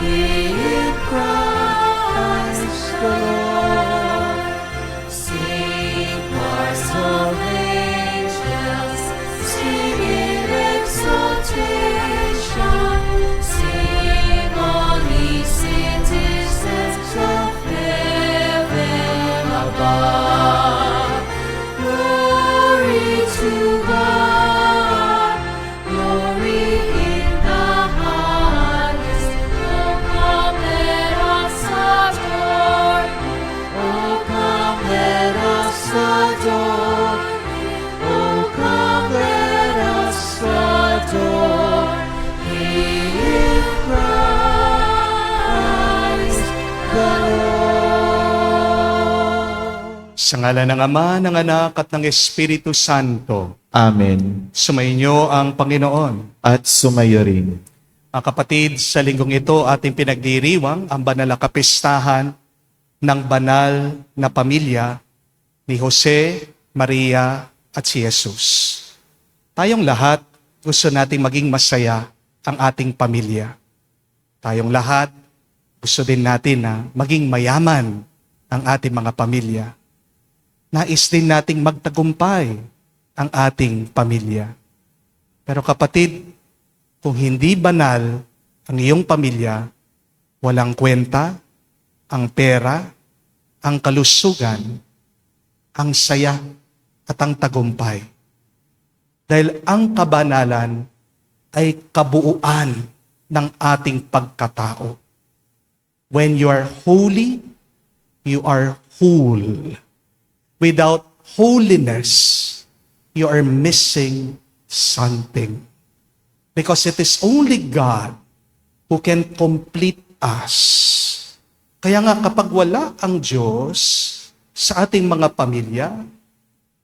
Hear Christ the Lord. Sing choirs of angels, sing in exaltation. Sing all ye citizens of heaven above. Glory to God, glory in the highest. Oh, come let us adore Him. Oh, come let us adore Him. Oh, come let us adore Him, Christ the Lord. Sa ngalan ng Ama, ng Anak, at ng Espiritu Santo. Amen. Sumainyo ang Panginoon. At sumayo rin. Mga kapatid, sa linggong ito ating pinagdiriwang ang banal na kapistahan ng banal na pamilya ni Jose, Maria at si Jesus. Tayong lahat gusto nating maging masaya ang ating pamilya. Tayong lahat gusto din natin na maging mayaman ang ating mga pamilya. Nais din nating magtagumpay ang ating pamilya. Pero kapatid, kung hindi banal ang iyong pamilya, walang kwenta ang pera, ang kalusugan, ang saya at ang tagumpay. Dahil ang kabanalan ay kabuuan ng ating pagkatao. When you are holy, you are whole. Without holiness, you are missing something. Because it is only God who can complete us. Kaya nga kapag wala ang Diyos sa ating mga pamilya,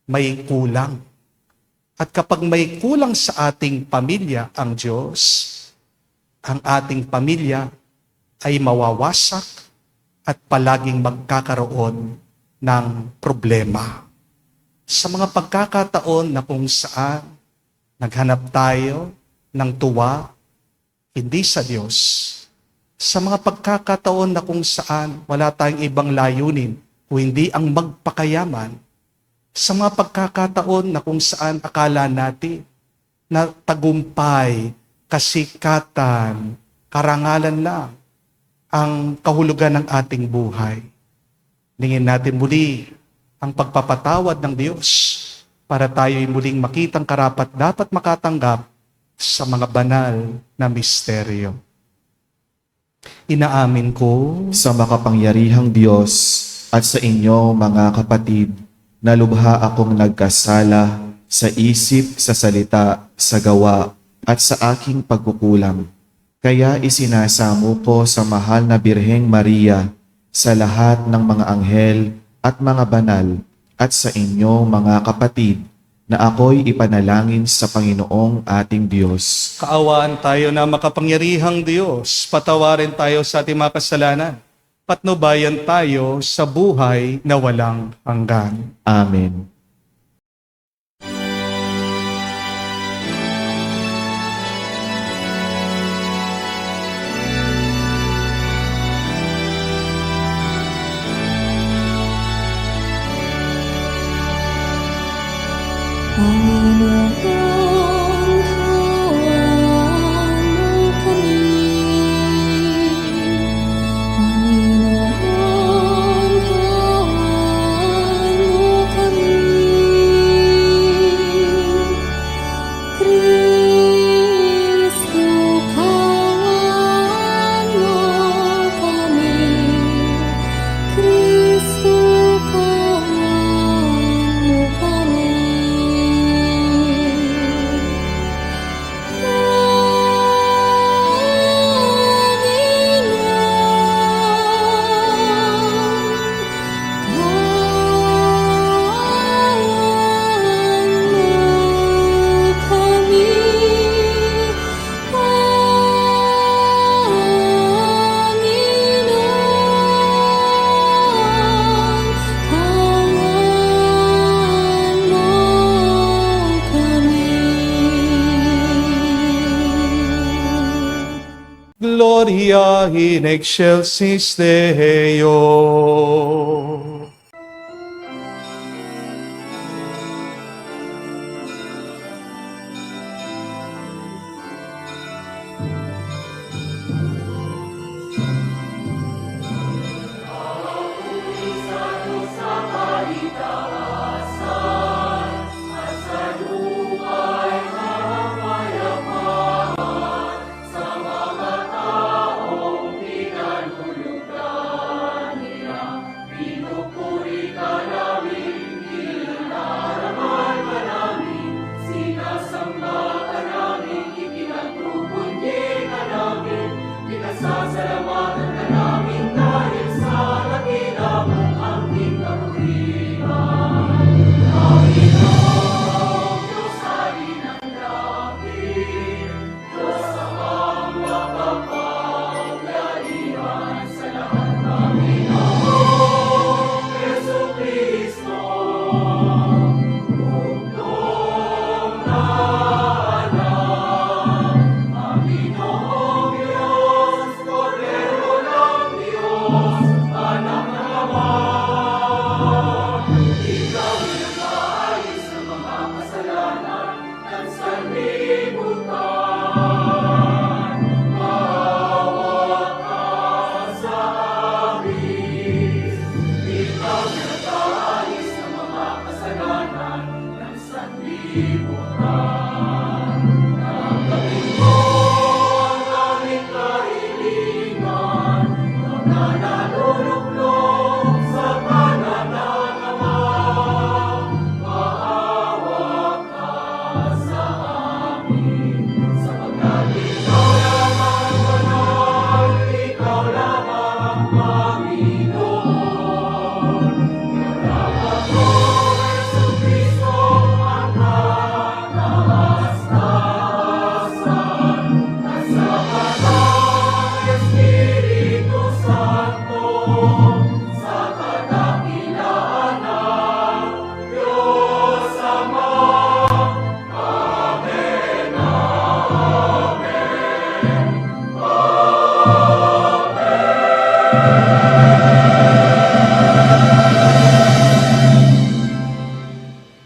may kulang. At kapag may kulang sa ating pamilya ang Diyos, ang ating pamilya ay mawawasak at palaging magkakaroon ng problema. Sa mga pagkakataon na kung saan naghanap tayo ng tuwa, hindi sa Diyos. Sa mga pagkakataon na kung saan wala tayong ibang layunin o hindi ang magpakayaman. Sa mga pagkakataon na kung saan akala natin na tagumpay, kasikatan, karangalan lang ang kahulugan ng ating buhay. Ningin natin muli ang pagpapatawad ng Diyos para tayo'y muling makitang karapat dapat makatanggap sa mga banal na misteryo. Inaamin ko Sa makapangyarihang Diyos at sa inyo mga kapatid, na lubha akong nagkasala sa isip, sa salita, sa gawa, at sa aking pagkukulang. Kaya isinasamo ko sa mahal na Birheng Maria, sa lahat ng mga anghel at mga banal, at sa inyo mga kapatid, na ako'y ipanalangin sa Panginoong ating Diyos. kaawaan tayo na makapangyarihang Diyos. Patawarin tayo sa ating mga kasalanan. Patnubayan tayo sa buhay na walang hanggan. Amen. Panginoon, kaawaan mo kami. Panginoon, kaawaan mo kami. Gloria in excelsis Deo.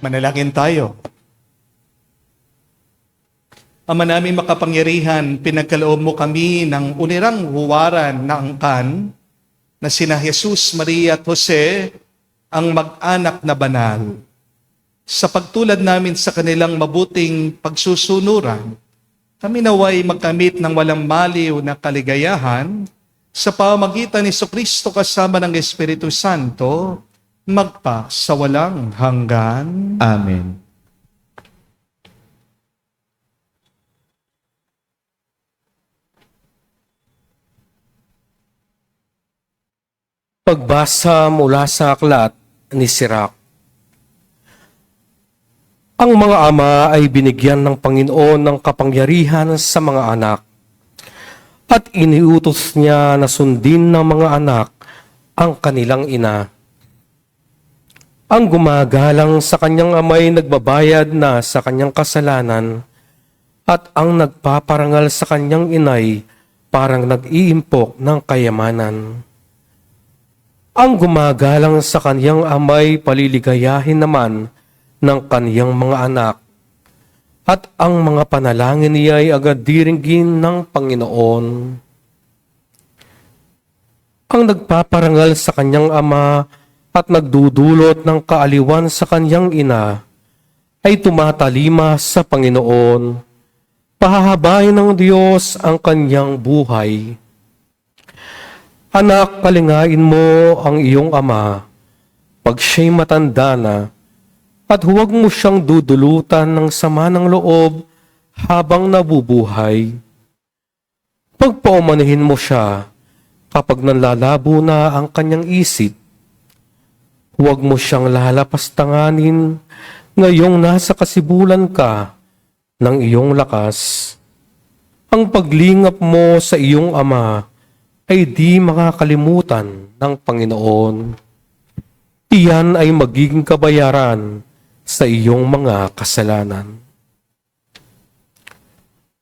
Manalangin tayo. Ama namin makapangyarihan, pinagkaloob mo kami ng unirang huwaran na angkan na sina Jesus, Maria at Jose, ang mag-anak na banal. Sa pagtulad namin sa kanilang mabuting pagsusunuran, kami naway magkamit ng walang maliw na kaligayahan sa pamamagitan ni Jesucristo kasama ng Espiritu Santo, magpa sa walang hanggan. Amen. Pagbasa mula sa aklat ni Sirach. Ang mga ama ay binigyan ng Panginoon ng kapangyarihan sa mga anak, at iniutos niya na sundin ng mga anak ang kanilang ina. Ang gumagalang sa kanyang amay nagbabayad na sa kanyang kasalanan, at ang nagpaparangal sa kanyang inay parang nag-iimpok ng kayamanan. Ang gumagalang sa kanyang amay paliligayahin naman ng kaniyang mga anak, at ang mga panalangin niya ay agad diringgin ng Panginoon. Ang nagpaparangal sa kanyang ama at nagdudulot ng kaaliwan sa kanyang ina ay tumatalima sa Panginoon. Pahahabain ng Diyos ang kanyang buhay. Anak, palingain mo ang iyong ama pag siya'y matanda na, at huwag mo siyang dudulutan ng sama ng loob habang nabubuhay. Pagpaumanihin mo siya kapag nanlalabo na ang kanyang isip. Huwag mo siyang lalapastanganin ngayong nasa kasibulan ka ng iyong lakas. Ang paglingap mo sa iyong ama ay di makakalimutan ng Panginoon. Iyan ay magiging kabayaran sa iyong mga kasalanan.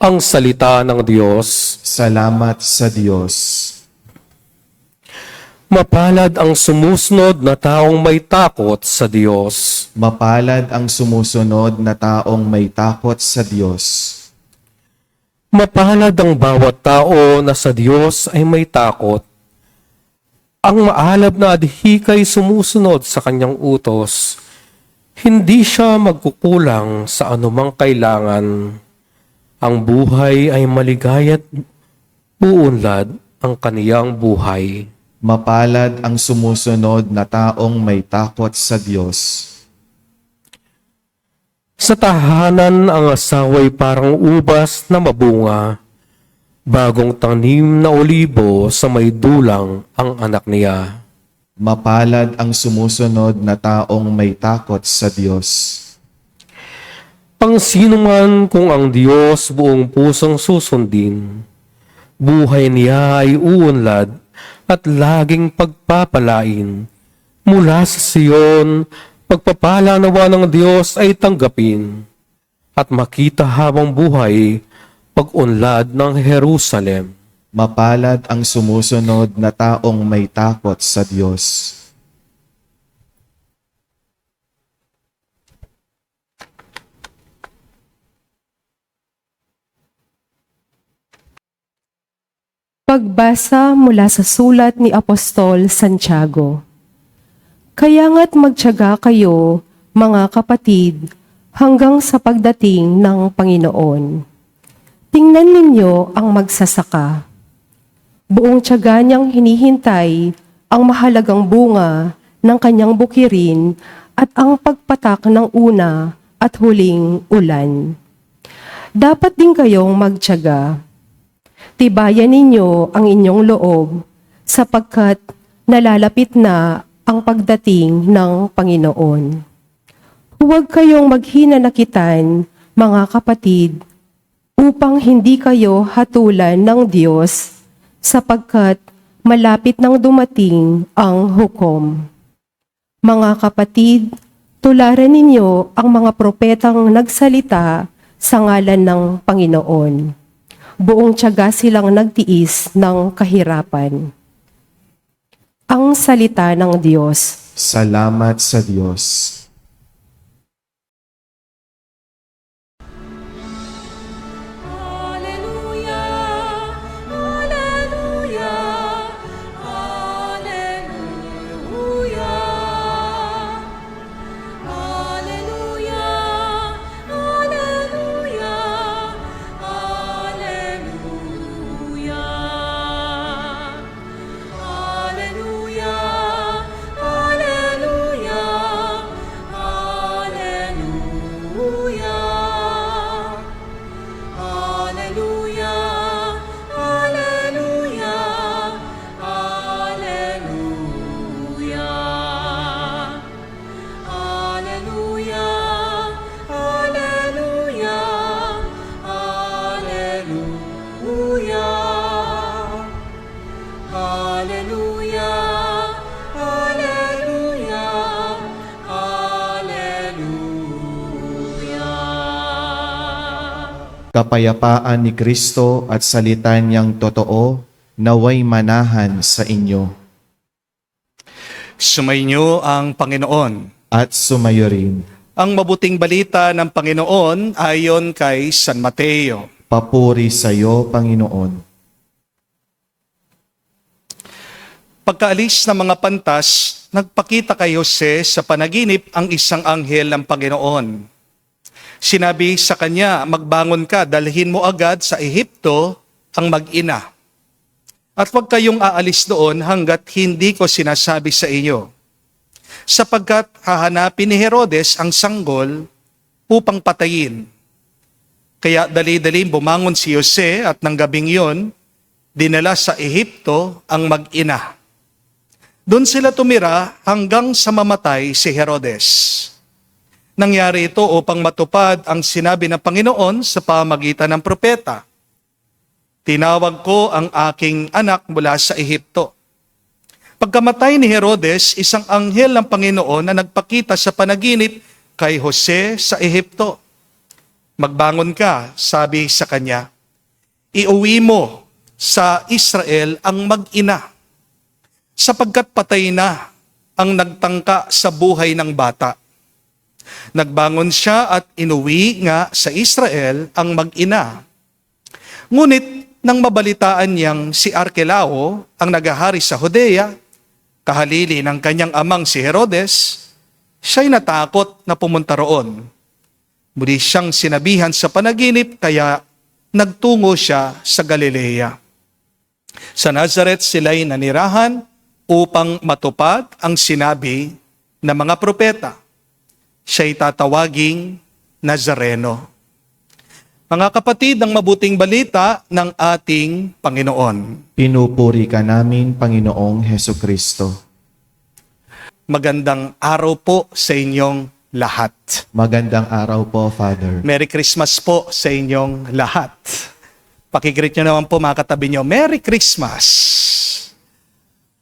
Ang salita ng Diyos. Salamat sa Diyos. Mapalad ang sumusunod na taong may takot sa Diyos. Mapalad ang sumusunod na taong may takot sa Diyos. Mapalad ang bawat tao na sa Diyos ay may takot. Ang maalab na adhikay sumusunod sa kanyang utos. Hindi siya magkukulang sa anumang kailangan. Ang buhay ay maligaya't uunlad ang kaniyang buhay. Mapalad ang sumusunod na taong may takot sa Diyos. Sa tahanan ang asawa'y parang ubas na mabunga, bagong tanim na olibo sa may dulang ang anak niya. Mapalad ang sumusunod na taong may takot sa Diyos. Ang sino man kung ang Diyos buong pusong susundin, buhay niya ay uunlad at laging pagpapalain. Mula sa Siyon, pagpapala nawa ng Diyos ay tanggapin at makita habang buhay pag-unlad ng Jerusalem. Mapalad ang sumusunod na taong may takot sa Diyos. Pagbasa mula sa sulat ni Apostol Santiago. Kaya nga't magtiyaga kayo, mga kapatid, hanggang sa pagdating ng Panginoon. Tingnan ninyo ang magsasaka. Buong tiyaga niyang hinihintay ang mahalagang bunga ng kanyang bukirin at ang pagpatak ng una at huling ulan. Dapat din kayong magtiyaga. Tibayan ninyo ang inyong loob sapagkat nalalapit na ang pagdating ng Panginoon. Huwag kayong maghinanakitan, mga kapatid, upang hindi kayo hatulan ng Diyos sapagkat malapit nang dumating ang hukom. Mga kapatid, tularan ninyo ang mga propetang nagsalita sa ngalan ng Panginoon. Buong tiyaga silang nagtiis ng kahirapan. Ang salita ng Diyos. Salamat sa Diyos. Alleluia, alleluia, alleluia. Alleluia, alleluia, alleluia. Alleluia, alleluia, alleluia. Alleluia, alleluia, alleluia. Alleluia, alleluia, alleluia. Alleluia, alleluia, alleluia. Kapayapaan ni Kristo at salita niyang totoo naway manahan sa inyo Sumainyo ang Panginoon. at sumayo rin. Ang mabuting balita ng Panginoon ayon kay San Mateo. Papuri sa iyo, Panginoon. Pagkaalis ng mga pantas, nagpakita kay Jose sa panaginip ang isang anghel ng Panginoon. Sinabi sa kanya, magbangon ka, dalhin mo agad sa Ehipto ang mag-ina. At huwag kayong aalis doon hanggat hindi ko sinasabi sa inyo. Sapagkat hahanapin ni Herodes ang sanggol upang patayin. Kaya dali-dali bumangon si Jose at ng gabing yon, dinala sa Ehipto ang mag-ina. Doon sila tumira hanggang sa mamatay si Herodes. Nangyari ito upang matupad ang sinabi ng Panginoon sa pamagitan ng propeta. Tinawag ko ang aking anak mula sa Ehipto. Pagkamatay ni Herodes, isang anghel ng Panginoon na nagpakita sa panaginip kay Jose sa Ehipto. Magbangon ka, sabi sa kanya. iuwi mo sa Israel ang mag-ina, sapagkat patay na ang nagtangka sa buhay ng bata. Nagbangon siya at inuwi nga sa Israel ang mag-ina. Ngunit nang mabalitaan niyang si Arkelao ang nagahari sa Judea, kahalili ng kanyang amang si Herodes, siya'y natakot na pumunta roon. Muli siyang sinabihan sa panaginip, kaya nagtungo siya sa Galilea. Sa Nazareth sila'y nanirahan upang matupad ang sinabi ng mga propeta. Siya'y tatawaging Nazareno. Mga kapatid, ang mabuting balita ng ating Panginoon. Pinupuri ka namin, Panginoong Heso Kristo. Magandang araw po sa inyong lahat. Magandang araw po, Father. Merry Christmas po sa inyong lahat. Pakigreet nyo naman po mga katabi nyo, Merry Christmas!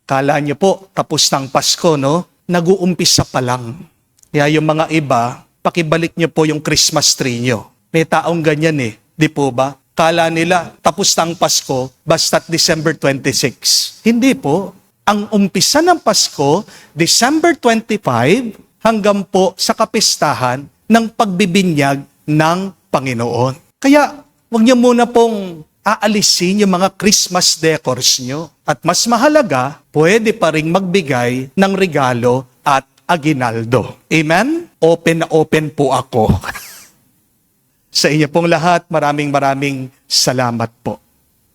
Kala nyo po, tapos ng Pasko, no? Nag-uumpisa pa lang. Kaya yung mga iba, pakibalik nyo po yung Christmas tree nyo. May taong ganyan di po ba? Kala nila, tapos ng Pasko, basta't December 26. Hindi po. Ang umpisa ng Pasko, December 25, hanggang po sa kapistahan ng pagbibinyag ng Panginoon. Kaya, huwag niyo muna pong aalisin yung mga Christmas decors nyo. At mas mahalaga, pwede pa rin magbigay ng regalo at aginaldo. Amen? Open na open po ako. Sa inyo pong lahat, maraming salamat po.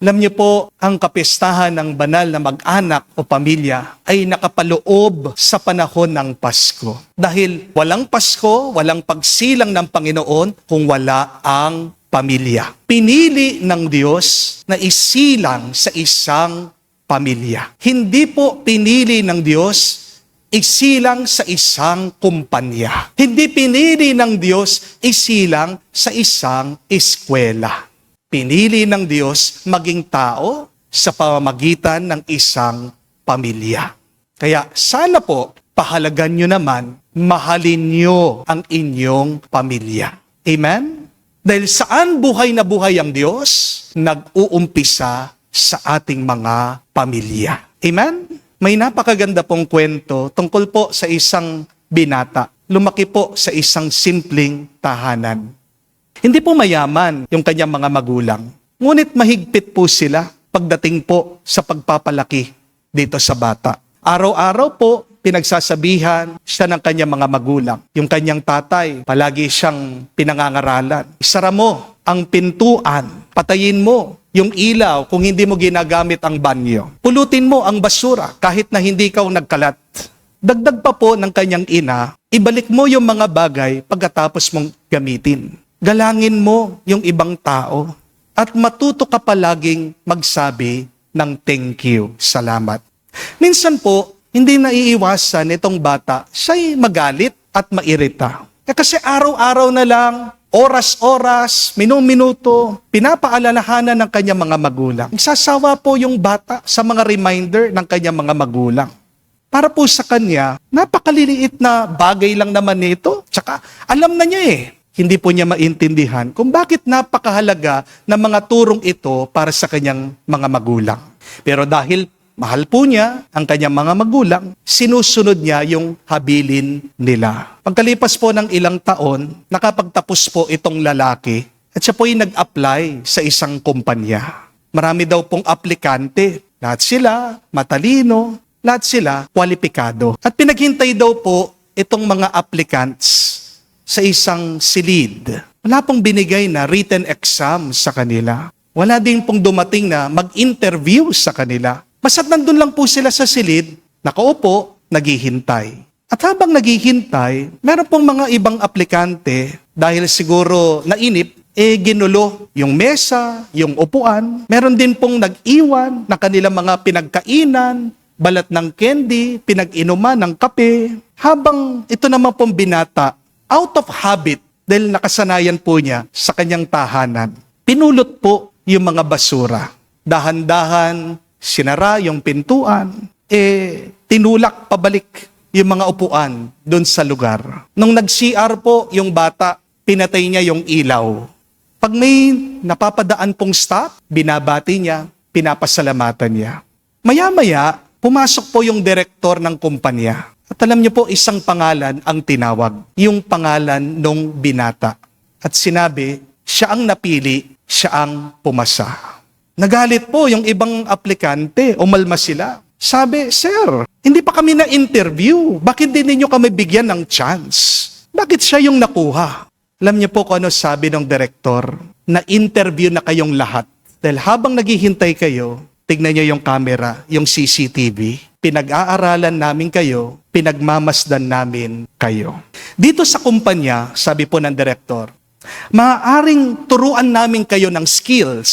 Alam niyo po, ang kapistahan ng banal na mag-anak o pamilya ay nakapaloob sa panahon ng Pasko. Dahil walang Pasko, walang pagsilang ng Panginoon kung wala ang pamilya. Pinili ng Diyos na isilang sa isang pamilya. Hindi po pinili ng Diyos isilang sa isang kumpanya. Hindi pinili ng Diyos isilang sa isang eskwela. Pinili ng Diyos maging tao sa pamamagitan ng isang pamilya. Kaya sana po, pahalagan nyo naman, mahalin nyo ang inyong pamilya. Amen? Dahil saan buhay na buhay ang Diyos, nag-uumpisa sa ating mga pamilya. Amen? May napakaganda pong kwento tungkol po sa isang binata. Lumaki po sa isang simpleng tahanan. Hindi po mayaman yung kanyang mga magulang. Ngunit mahigpit po sila pagdating po sa pagpapalaki dito sa bata. Araw-araw po, pinagsasabihan siya ng kanyang mga magulang. Yung kanyang tatay, palagi siyang pinangangaralan. Isara mo ang pintuan, patayin mo yung ilaw kung hindi mo ginagamit ang banyo. Pulutin mo ang basura kahit na hindi ka nagkalat. Dagdag pa po ng kanyang ina, ibalik mo yung mga bagay pagkatapos mong gamitin. Galangin mo yung ibang tao at matuto ka palaging magsabi ng thank you, salamat. Minsan po, hindi naiiwasan itong bata, siya'y magalit at mairita. Kasi araw-araw na lang, oras-oras, minuto, pinapaalalahanan ng kanyang mga magulang. Nagsasawa po yung bata sa mga reminder ng kanyang mga magulang. Para po sa kanya, napakaliliit na bagay lang naman nito. Tsaka alam na niya Hindi po niya maintindihan kung bakit napakahalaga ng mga turong ito para sa kanyang mga magulang. Pero dahil mahal po niya ang kanyang mga magulang, sinusunod niya yung habilin nila. Pagkalipas po ng ilang taon, nakapagtapos po itong lalaki at siya po ay nag-apply sa isang kumpanya. Marami daw pong aplikante. Lahat sila matalino, lahat sila kwalipikado. At pinaghintay daw po itong mga applicants sa isang silid. Wala pong binigay na written exam sa kanila. Wala din pong dumating na mag-interview sa kanila. Basta't nandun lang po sila sa silid, nakaupo, naghihintay. At habang naghihintay, meron pong mga ibang aplikante, dahil siguro nainip, ginulo yung mesa, yung upuan. Meron din pong nag-iwan na kanilang mga pinagkainan, balat ng candy, pinag-inuman ng kape. Habang ito naman pong binata, out of habit, dahil nakasanayan po niya sa kanyang tahanan, pinulot po yung mga basura. Dahan-dahan, sinara yung pintuan, tinulak pabalik yung mga upuan doon sa lugar. Nung nag-CR po yung bata, pinatay niya yung ilaw. Pag may napapadaan pong stop, binabati niya, pinapasalamatan niya. Maya-maya, pumasok po yung direktor ng kumpanya. At alam niyo po, isang pangalan ang tinawag, yung pangalan nung binata. At sinabi, siya ang napili, siya ang pumasa. Nagalit po yung ibang aplikante, umalma sila. Sabi, Sir, hindi pa kami na-interview. Bakit di ninyo kami bigyan ng chance? Bakit siya yung nakuha? Alam niyo po kung ano sabi ng direktor? Na-interview na kayong lahat. Dahil habang naghihintay kayo, tignan niyo yung camera, yung CCTV. Pinag-aaralan namin kayo, pinagmamasdan namin kayo. Dito sa kumpanya, sabi po ng direktor, maaaring turuan namin kayo ng skills,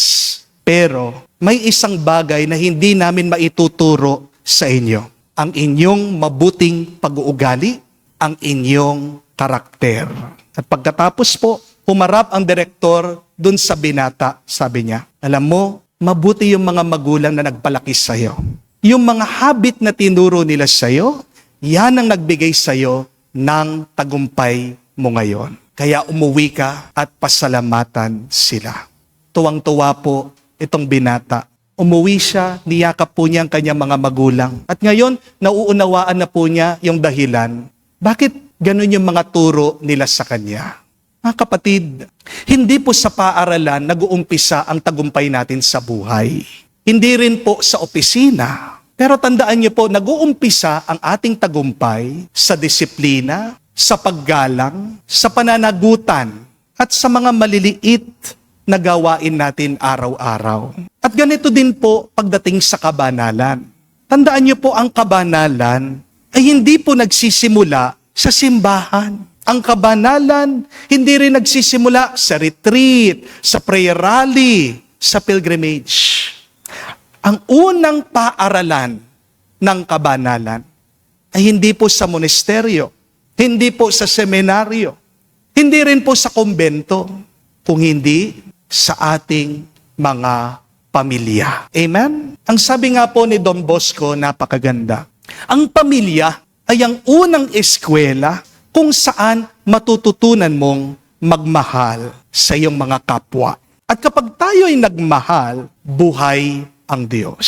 pero may isang bagay na hindi namin maituturo sa inyo. Ang inyong mabuting pag-uugali, ang inyong karakter. At pagkatapos po, humarap ang direktor dun sa binata, sabi niya, alam mo, mabuti yung mga magulang na nagpalaki sa'yo. Yung mga habit na tinuro nila sa'yo, yan ang nagbigay sa'yo ng tagumpay mo ngayon. Kaya umuwi ka at pasalamatan sila. Tuwang-tuwa po itong binata. Umuwi siya, niyakap po niya ang kanyang mga magulang. At ngayon, nauunawaan na po niya yung dahilan. Bakit ganun yung mga turo nila sa kanya? Mga kapatid, hindi po sa paaralan nag-uumpisa ang tagumpay natin sa buhay. Hindi rin po sa opisina. Pero tandaan niyo po, nag-uumpisa ang ating tagumpay sa disiplina, sa paggalang, sa pananagutan, at sa mga maliliit na gawain natin araw-araw. At ganito din po pagdating sa kabanalan. Tandaan niyo po, ang kabanalan ay hindi po nagsisimula sa simbahan. Ang kabanalan hindi rin nagsisimula sa retreat, sa prayer rally, sa pilgrimage. Ang unang paaralan ng kabanalan ay hindi po sa monasteryo, hindi po sa seminaryo, hindi rin po sa kumbento, kung hindi sa ating mga pamilya. Amen? Ang sabi nga po ni Don Bosco, napakaganda. Ang pamilya ay ang unang eskwela kung saan matututunan mong magmahal sa iyong mga kapwa. At kapag tayo ay nagmahal, buhay ang Diyos.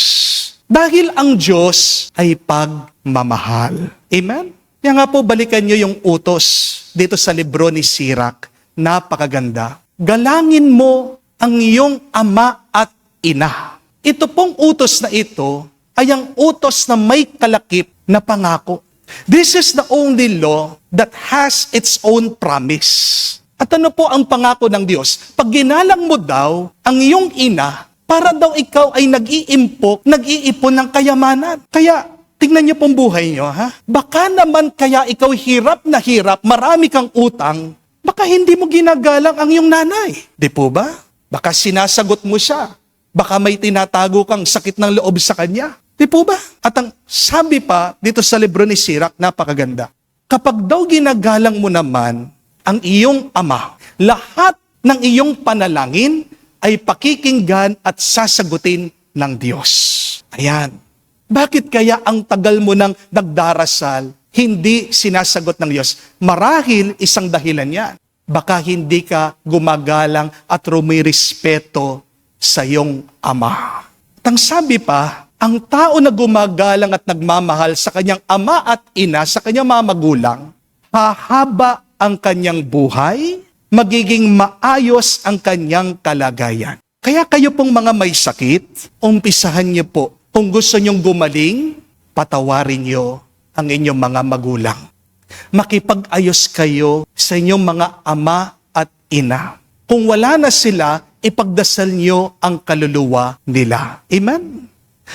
Dahil ang Diyos ay pagmamahal. Amen? Kaya nga po, balikan nyo yung utos dito sa libro ni Sirach. Napakaganda. Galangin mo ang iyong ama at ina. Ito pong utos na ito ay ang utos na may kalakip na pangako. This is the only law that has its own promise. At ano po ang pangako ng Diyos? Pag ginalang mo daw ang iyong ina, para daw ikaw ay nag-iipon ng kayamanan. Kaya, tingnan niyo pong buhay niyo, ha? Baka naman kaya ikaw hirap na hirap, marami kang utang, baka hindi mo ginagalang ang iyong nanay. Di po ba? Baka sinasagot mo siya. Baka may tinatago kang sakit ng loob sa kanya. Di po ba? At ang sabi pa dito sa libro ni Sirach, napakaganda. Kapag daw ginagalang mo naman ang iyong ama, lahat ng iyong panalangin ay pakikinggan at sasagutin ng Diyos. Ayan. Bakit kaya ang tagal mo nang nagdarasal, hindi sinasagot ng Diyos? Marahil isang dahilan yan. Baka hindi ka gumagalang at rumirespeto sa iyong ama. At ang sabi pa, ang tao na gumagalang at nagmamahal sa kanyang ama at ina, sa kanyang mga magulang, hahaba ang kanyang buhay, magiging maayos ang kanyang kalagayan. Kaya kayo pong mga may sakit, umpisahan niyo po. Kung gusto niyong gumaling, patawarin niyo ang inyong mga magulang. Makipag-ayos kayo sa inyong mga ama at ina. Kung wala na sila, ipagdasal niyo ang kaluluwa nila. Amen?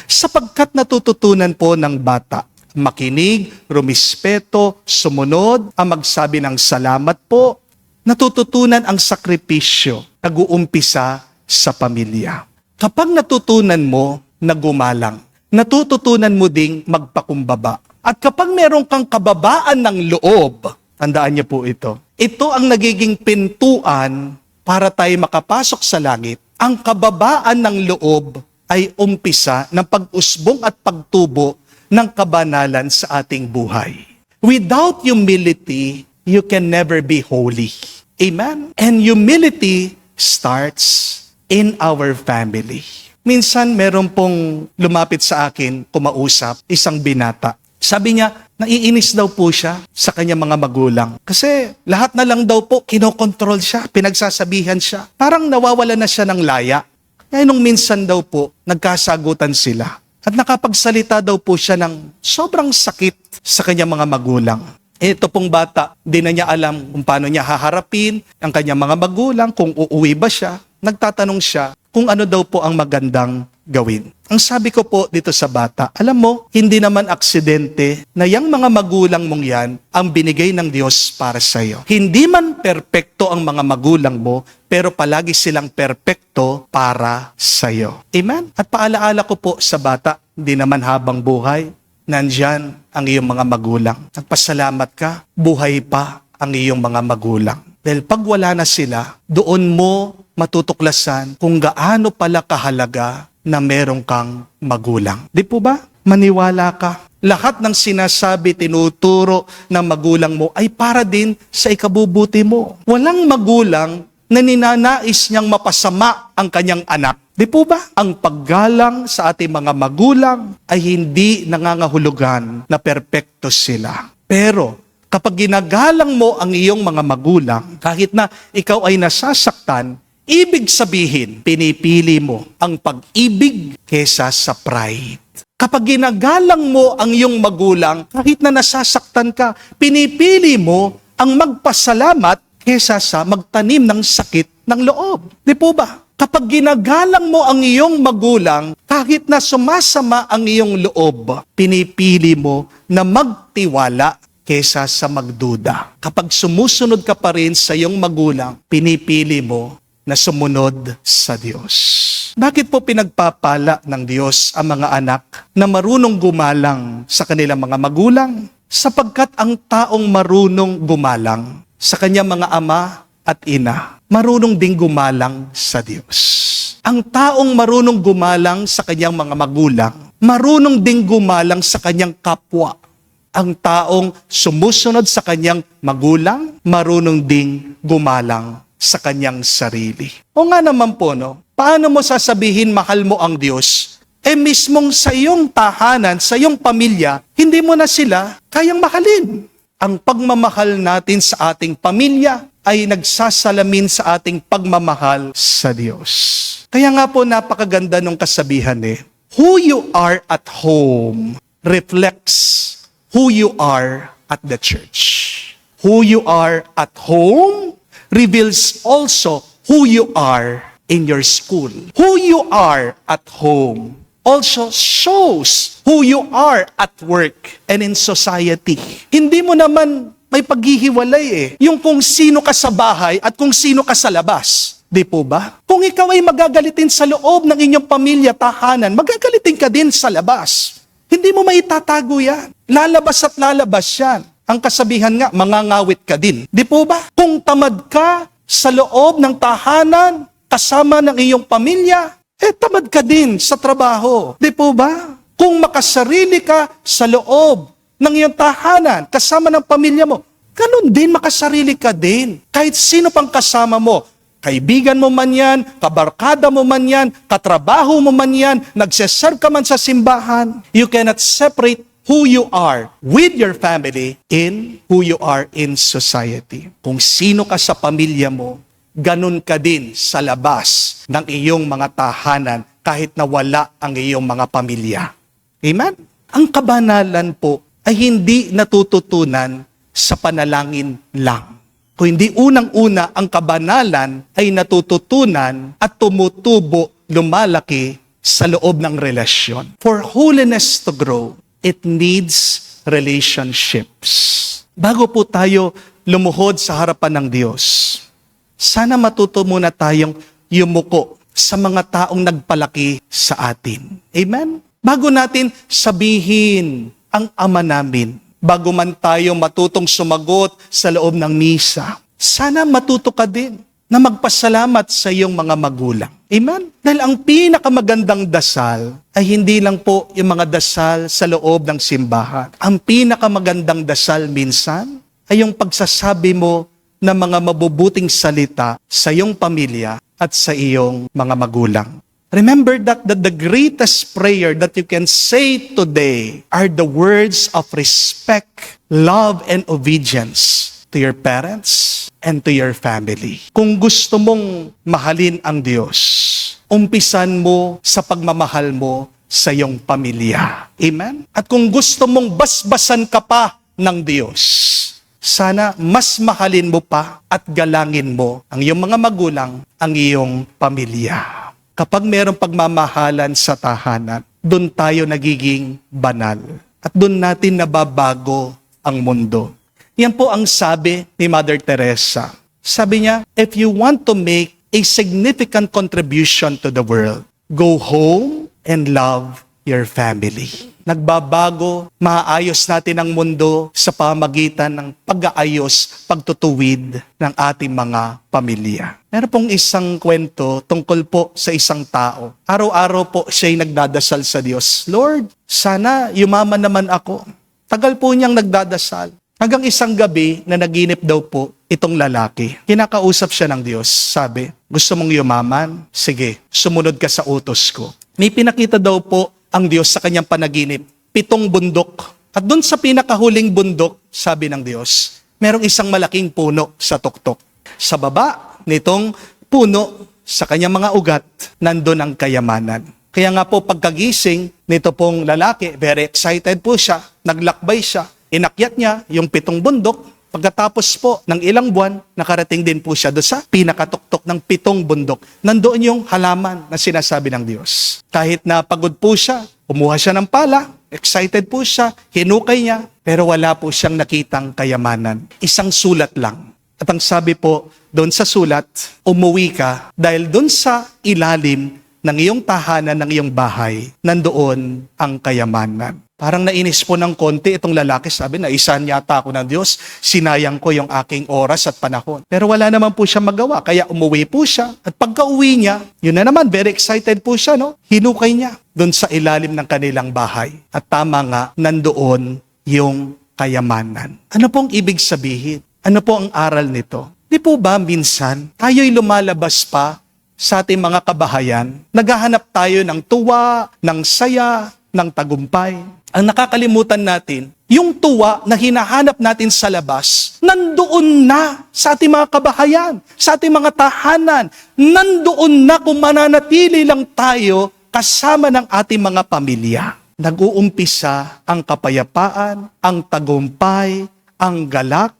Sapagkat natututunan po ng bata, makinig, rumispeto, sumunod, ang magsabi ng salamat po, natututunan ang sakripisyo, nag-uumpisa sa pamilya. Kapag natutunan mo na gumalang, natututunan mo ding magpakumbaba. At kapag meron kang kababaan ng loob, tandaan niyo po ito, ito ang nagiging pintuan para tayo makapasok sa langit. Ang kababaan ng loob ay umpisa ng pag-usbong at pagtubo ng kabanalan sa ating buhay. Without humility, you can never be holy. Amen? And humility starts in our family. Minsan meron pong lumapit sa akin, kumausap, isang binata. Sabi niya, naiinis daw po siya sa kanyang mga magulang. Kasi lahat na lang daw po, kinokontrol siya, pinagsasabihan siya. Parang nawawala na siya ng laya. Kaya nung minsan daw po, nagkasagutan sila. At nakapagsalita daw po siya ng sobrang sakit sa kanyang mga magulang. Ito pong bata, di na niya alam kung paano niya haharapin ang kanyang mga magulang, kung uuwi ba siya. Nagtatanong siya kung ano daw po ang magandang gawin. Ang sabi ko po dito sa bata, alam mo, hindi naman aksidente na yung mga magulang mong yan ang binigay ng Diyos para sa iyo. Hindi man perpekto ang mga magulang mo, pero palagi silang perpekto para sa iyo. Amen? At paalaala ko po sa bata, hindi naman habang buhay, nandyan ang iyong mga magulang. Nagpasalamat ka, buhay pa ang iyong mga magulang. Dahil pag wala na sila, doon mo matutuklasan kung gaano pala kahalaga na meron kang magulang. Di po ba? Maniwala ka. Lahat ng sinasabi, tinuturo ng magulang mo ay para din sa ikabubuti mo. Walang magulang na ninanais niyang mapasama ang kanyang anak. Di po ba? Ang paggalang sa ating mga magulang ay hindi nangangahulugan na perpekto sila. Pero kapag ginagalang mo ang iyong mga magulang, kahit na ikaw ay nasasaktan, ibig sabihin, pinipili mo ang pag-ibig kesa sa pride. Kapag ginagalang mo ang iyong magulang, kahit na nasasaktan ka, pinipili mo ang magpasalamat kesa sa magtanim ng sakit ng loob. Di po ba? Kapag ginagalang mo ang iyong magulang, kahit na sumasama ang iyong loob, pinipili mo na magtiwala kesa sa magduda. Kapag sumusunod ka pa rin sa iyong magulang, pinipili mo na sumunod sa Diyos. Bakit po pinagpapala ng Diyos ang mga anak na marunong gumalang sa kanilang mga magulang? Sapagkat ang taong marunong gumalang sa kanyang mga ama at ina, marunong ding gumalang sa Diyos. Ang taong marunong gumalang sa kanyang mga magulang, marunong ding gumalang sa kanyang kapwa. Ang taong sumusunod sa kanyang magulang, marunong ding gumalang sa kanyang sarili. O nga naman po, no? Paano mo sasabihin mahal mo ang Diyos? Mismong sa iyong tahanan, sa iyong pamilya, hindi mo na sila kayang mahalin. Ang pagmamahal natin sa ating pamilya ay nagsasalamin sa ating pagmamahal sa Diyos. Kaya nga po napakaganda nung kasabihan who you are at home reflects who you are at the church. Who you are at home reveals also who you are in your school. Who you are at home also shows who you are at work and in society. Hindi mo naman may paghihiwalay yung kung sino ka sa bahay at kung sino ka sa labas. Di po ba? Kung ikaw ay magagalitin sa loob ng inyong pamilya, tahanan, magagalitin ka din sa labas. Hindi mo maitatago yan. Lalabas at lalabas yan. Ang kasabihan nga, mangangawit ka din. Di po ba? Kung tamad ka sa loob ng tahanan, kasama ng iyong pamilya, tamad ka din sa trabaho. Di po ba? Kung makasarili ka sa loob ng iyong tahanan, kasama ng pamilya mo, ganun din makasarili ka din. Kahit sino pang kasama mo, kaibigan mo man yan, kabarkada mo man yan, katrabaho mo man yan, nagseserve ka man sa simbahan, you cannot separate who you are with your family in who you are in society. Kung sino ka sa pamilya mo, ganun ka din sa labas ng iyong mga tahanan kahit na wala ang iyong mga pamilya. Amen? Ang kabanalan po ay hindi natututunan sa panalangin lang. Kung hindi unang-una ang kabanalan ay natututunan at tumutubo, lumalaki sa loob ng relasyon. For holiness to grow, it needs relationships. Bago po tayo lumuhod sa harapan ng Diyos, sana matuto muna tayong yumuko sa mga taong nagpalaki sa atin. Amen? Bago natin sabihin ang Ama namin, bago man tayo matutong sumagot sa loob ng misa, sana matuto ka din na magpasalamat sa iyong mga magulang. Amen? Dahil ang pinakamagandang dasal ay hindi lang po yung mga dasal sa loob ng simbahan. Ang pinakamagandang dasal minsan ay yung pagsasabi mo ng mga mabubuting salita sa iyong pamilya at sa iyong mga magulang. Remember that the greatest prayer that you can say today are the words of respect, love, and obedience to your parents and to your family. Kung gusto mong mahalin ang Diyos, umpisan mo sa pagmamahal mo sa iyong pamilya. Amen? At kung gusto mong basbasan ka pa ng Diyos, sana mas mahalin mo pa at galangin mo ang iyong mga magulang, ang iyong pamilya. Kapag mayroong pagmamahalan sa tahanan, doon tayo nagiging banal. At doon natin nababago ang mundo. Yan po ang sabi ni Mother Teresa. Sabi niya, if you want to make a significant contribution to the world, go home and love your family. Nagbabago, maayos natin ang mundo sa pamagitan ng pag-aayos, pagtutuwid ng ating mga pamilya. Meron pong isang kwento tungkol po sa isang tao. Araw-araw po siya'y nagdadasal sa Diyos. Lord, sana yumaman naman ako. Tagal po niyang nagdadasal. Hanggang isang gabi na naginip daw po itong lalaki. Kinakausap siya ng Diyos. Sabi, gusto mong yumaman? Sige, sumunod ka sa utos ko. May pinakita daw po ang Diyos sa kanyang panaginip, 7 bundok. At doon sa pinakahuling bundok, sabi ng Diyos, merong isang malaking puno sa tuktok. Sa baba nitong puno, sa kanyang mga ugat, nandun ang kayamanan. Kaya nga po pagkagising nito pong lalaki, very excited po siya, naglakbay siya, inakyat niya yung 7 bundok. Pagkatapos po ng ilang buwan, nakarating din po siya doon sa pinakatuktok ng 7 bundok. Nandoon yung halaman na sinasabi ng Diyos. Kahit na pagod po siya, kumuha siya ng pala, excited po siya, hinukay niya, pero wala po siyang nakitang kayamanan. Isang sulat lang. At ang sabi po doon sa sulat, umuwi ka dahil doon sa ilalim ng iyong tahanan, ng iyong bahay, nandoon ang kayamanan. Parang nainis po ng konti itong lalaki, sabi na isan yata ako ng Diyos, sinayang ko yung aking oras at panahon. Pero wala naman po siya magawa, kaya umuwi po siya. At pagka-uwi niya, yun na naman, very excited po siya, no? Hinukay niya doon sa ilalim ng kanilang bahay. At tama nga, nandoon yung kayamanan. Ano pong ibig sabihin? Ano po ang aral nito? Di po ba minsan, tayo'y lumalabas pa sa ating mga kabahayan, naghahanap tayo ng tuwa, ng saya, ng tagumpay. Ang nakakalimutan natin, yung tuwa na hinahanap natin sa labas, nandoon na sa ating mga kabahayan, sa ating mga tahanan. Nandoon na kung mananatili lang tayo kasama ng ating mga pamilya. Nag-uumpisa ang kapayapaan, ang tagumpay, ang galak,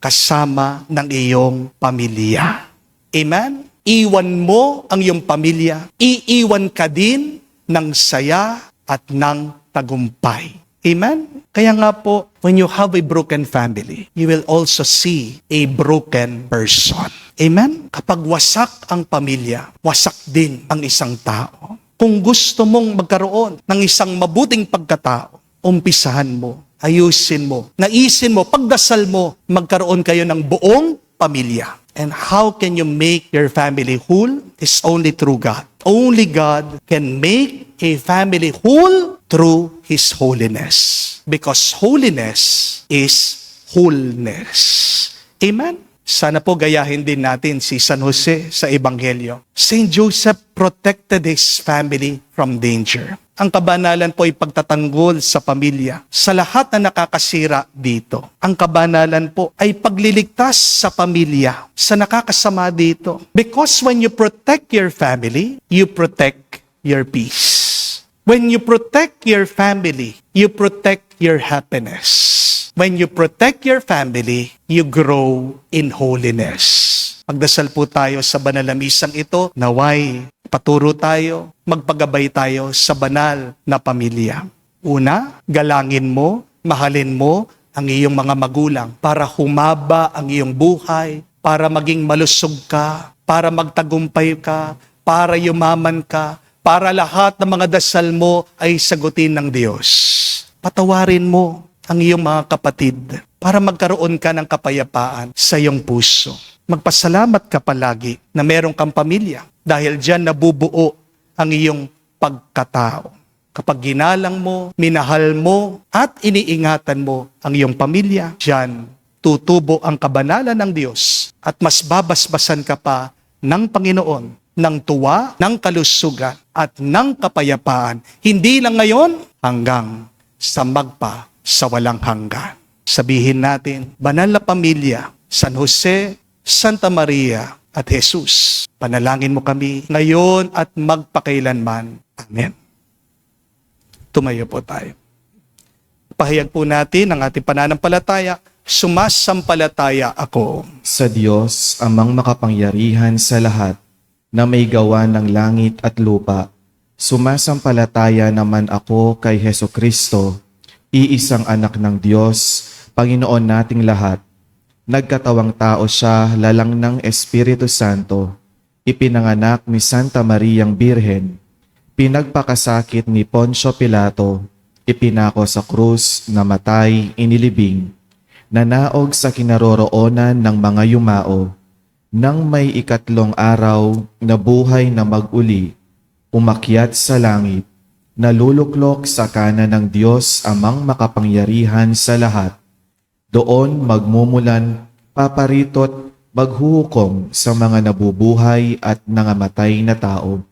kasama ng iyong pamilya. Amen? Iwan mo ang iyong pamilya, iiwan ka din ng saya at ng tagumpay. Amen? Kaya nga po, when you have a broken family, you will also see a broken person. Amen? Kapag wasak ang pamilya, wasak din ang isang tao. Kung gusto mong magkaroon ng isang mabuting pagkatao, umpisahan mo, ayusin mo, naisin mo, pagdasal mo, magkaroon kayo ng buong pamilya. And how can you make your family whole? It's only through God. Only God can make a family whole through His holiness. Because holiness is wholeness. Amen? Sana po gayahin din natin si San Jose sa Ebanghelyo. Saint Joseph protected his family from danger. Ang kabanalan po ay pagtatanggol sa pamilya sa lahat na nakakasira dito. Ang kabanalan po ay pagliligtas sa pamilya sa nakakasama dito. Because when you protect your family, you protect your peace. When you protect your family, you protect your happiness. When you protect your family, you grow in holiness. Magdasal po tayo sa banal na misang ito, naway paturo tayo, magpagabay tayo sa banal na pamilya. Una, galangin mo, mahalin mo ang iyong mga magulang para humaba ang iyong buhay, para maging malusog ka, para magtagumpay ka, para yumaman ka, para lahat ng mga dasal mo ay sagutin ng Diyos. Patawarin mo ang iyong mga kapatid para magkaroon ka ng kapayapaan sa iyong puso. Magpasalamat ka palagi na meron kang pamilya dahil diyan nabubuo ang iyong pagkatao. Kapag ginalang mo, minahal mo, at iniingatan mo ang iyong pamilya, diyan tutubo ang kabanalan ng Diyos at mas babasbasan ka pa ng Panginoon ng tuwa, ng kalusugan, at ng kapayapaan, hindi lang ngayon, hanggang sa magpa sa walang hanggan. Sabihin natin, banal na pamilya, San Jose, Santa Maria, at Jesus, panalangin mo kami ngayon at magpakailanman. Amen. Tumayo po tayo. Pahayag po natin ang ating pananampalataya. Sumasampalataya ako Sa Diyos, amang makapangyarihan sa lahat, na may gawa ng langit at lupa. Sumasampalataya naman ako kay Heso Kristo, iisang anak ng Diyos, Panginoon nating lahat. Nagkatawang tao siya, lalang ng Espiritu Santo, ipinanganak ni Santa Mariang Birhen, pinagpakasakit ni Poncio Pilato, ipinako sa krus, namatay, inilibing, nanaog sa kinaroroonan ng mga yumao, nang may ikatlong araw, nabuhay na mag-uli, umakyat sa langit, naluluklok sa kanan ng Diyos amang makapangyarihan sa lahat. Doon magmumulan, paparitot, maghuhukom sa mga nabubuhay at nangamatay na tao.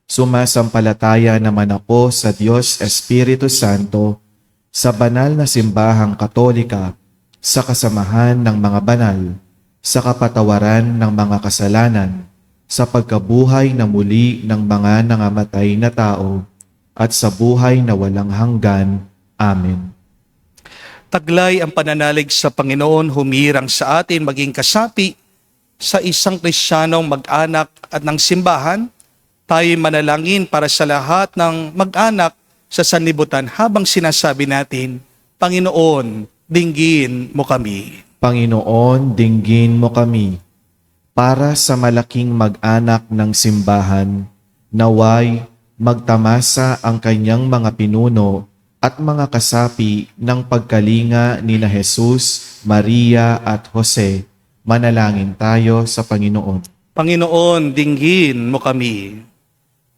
Sumasampalataya naman ako sa Diyos Espiritu Santo, sa banal na simbahang Katolika, sa kasamahan ng mga banal, sa kapatawaran ng mga kasalanan, sa pagkabuhay na muli ng mga nangamatay na tao, at sa buhay na walang hanggan. Amen. Taglay ang pananalig sa Panginoon, humirang sa atin maging kasapi sa isang Kristiyanong mag-anak at ng simbahan. Tayo'y manalangin para sa lahat ng mag-anak sa sanlibutan habang sinasabi natin, Panginoon, dinggin mo kami. Panginoon, dinggin mo kami. Para sa malaking mag-anak ng simbahan, naway magtamasa ang kanyang mga pinuno at mga kasapi ng pagkalinga nina Jesus, Maria at Jose. Manalangin tayo sa Panginoon. Panginoon, dinggin mo kami.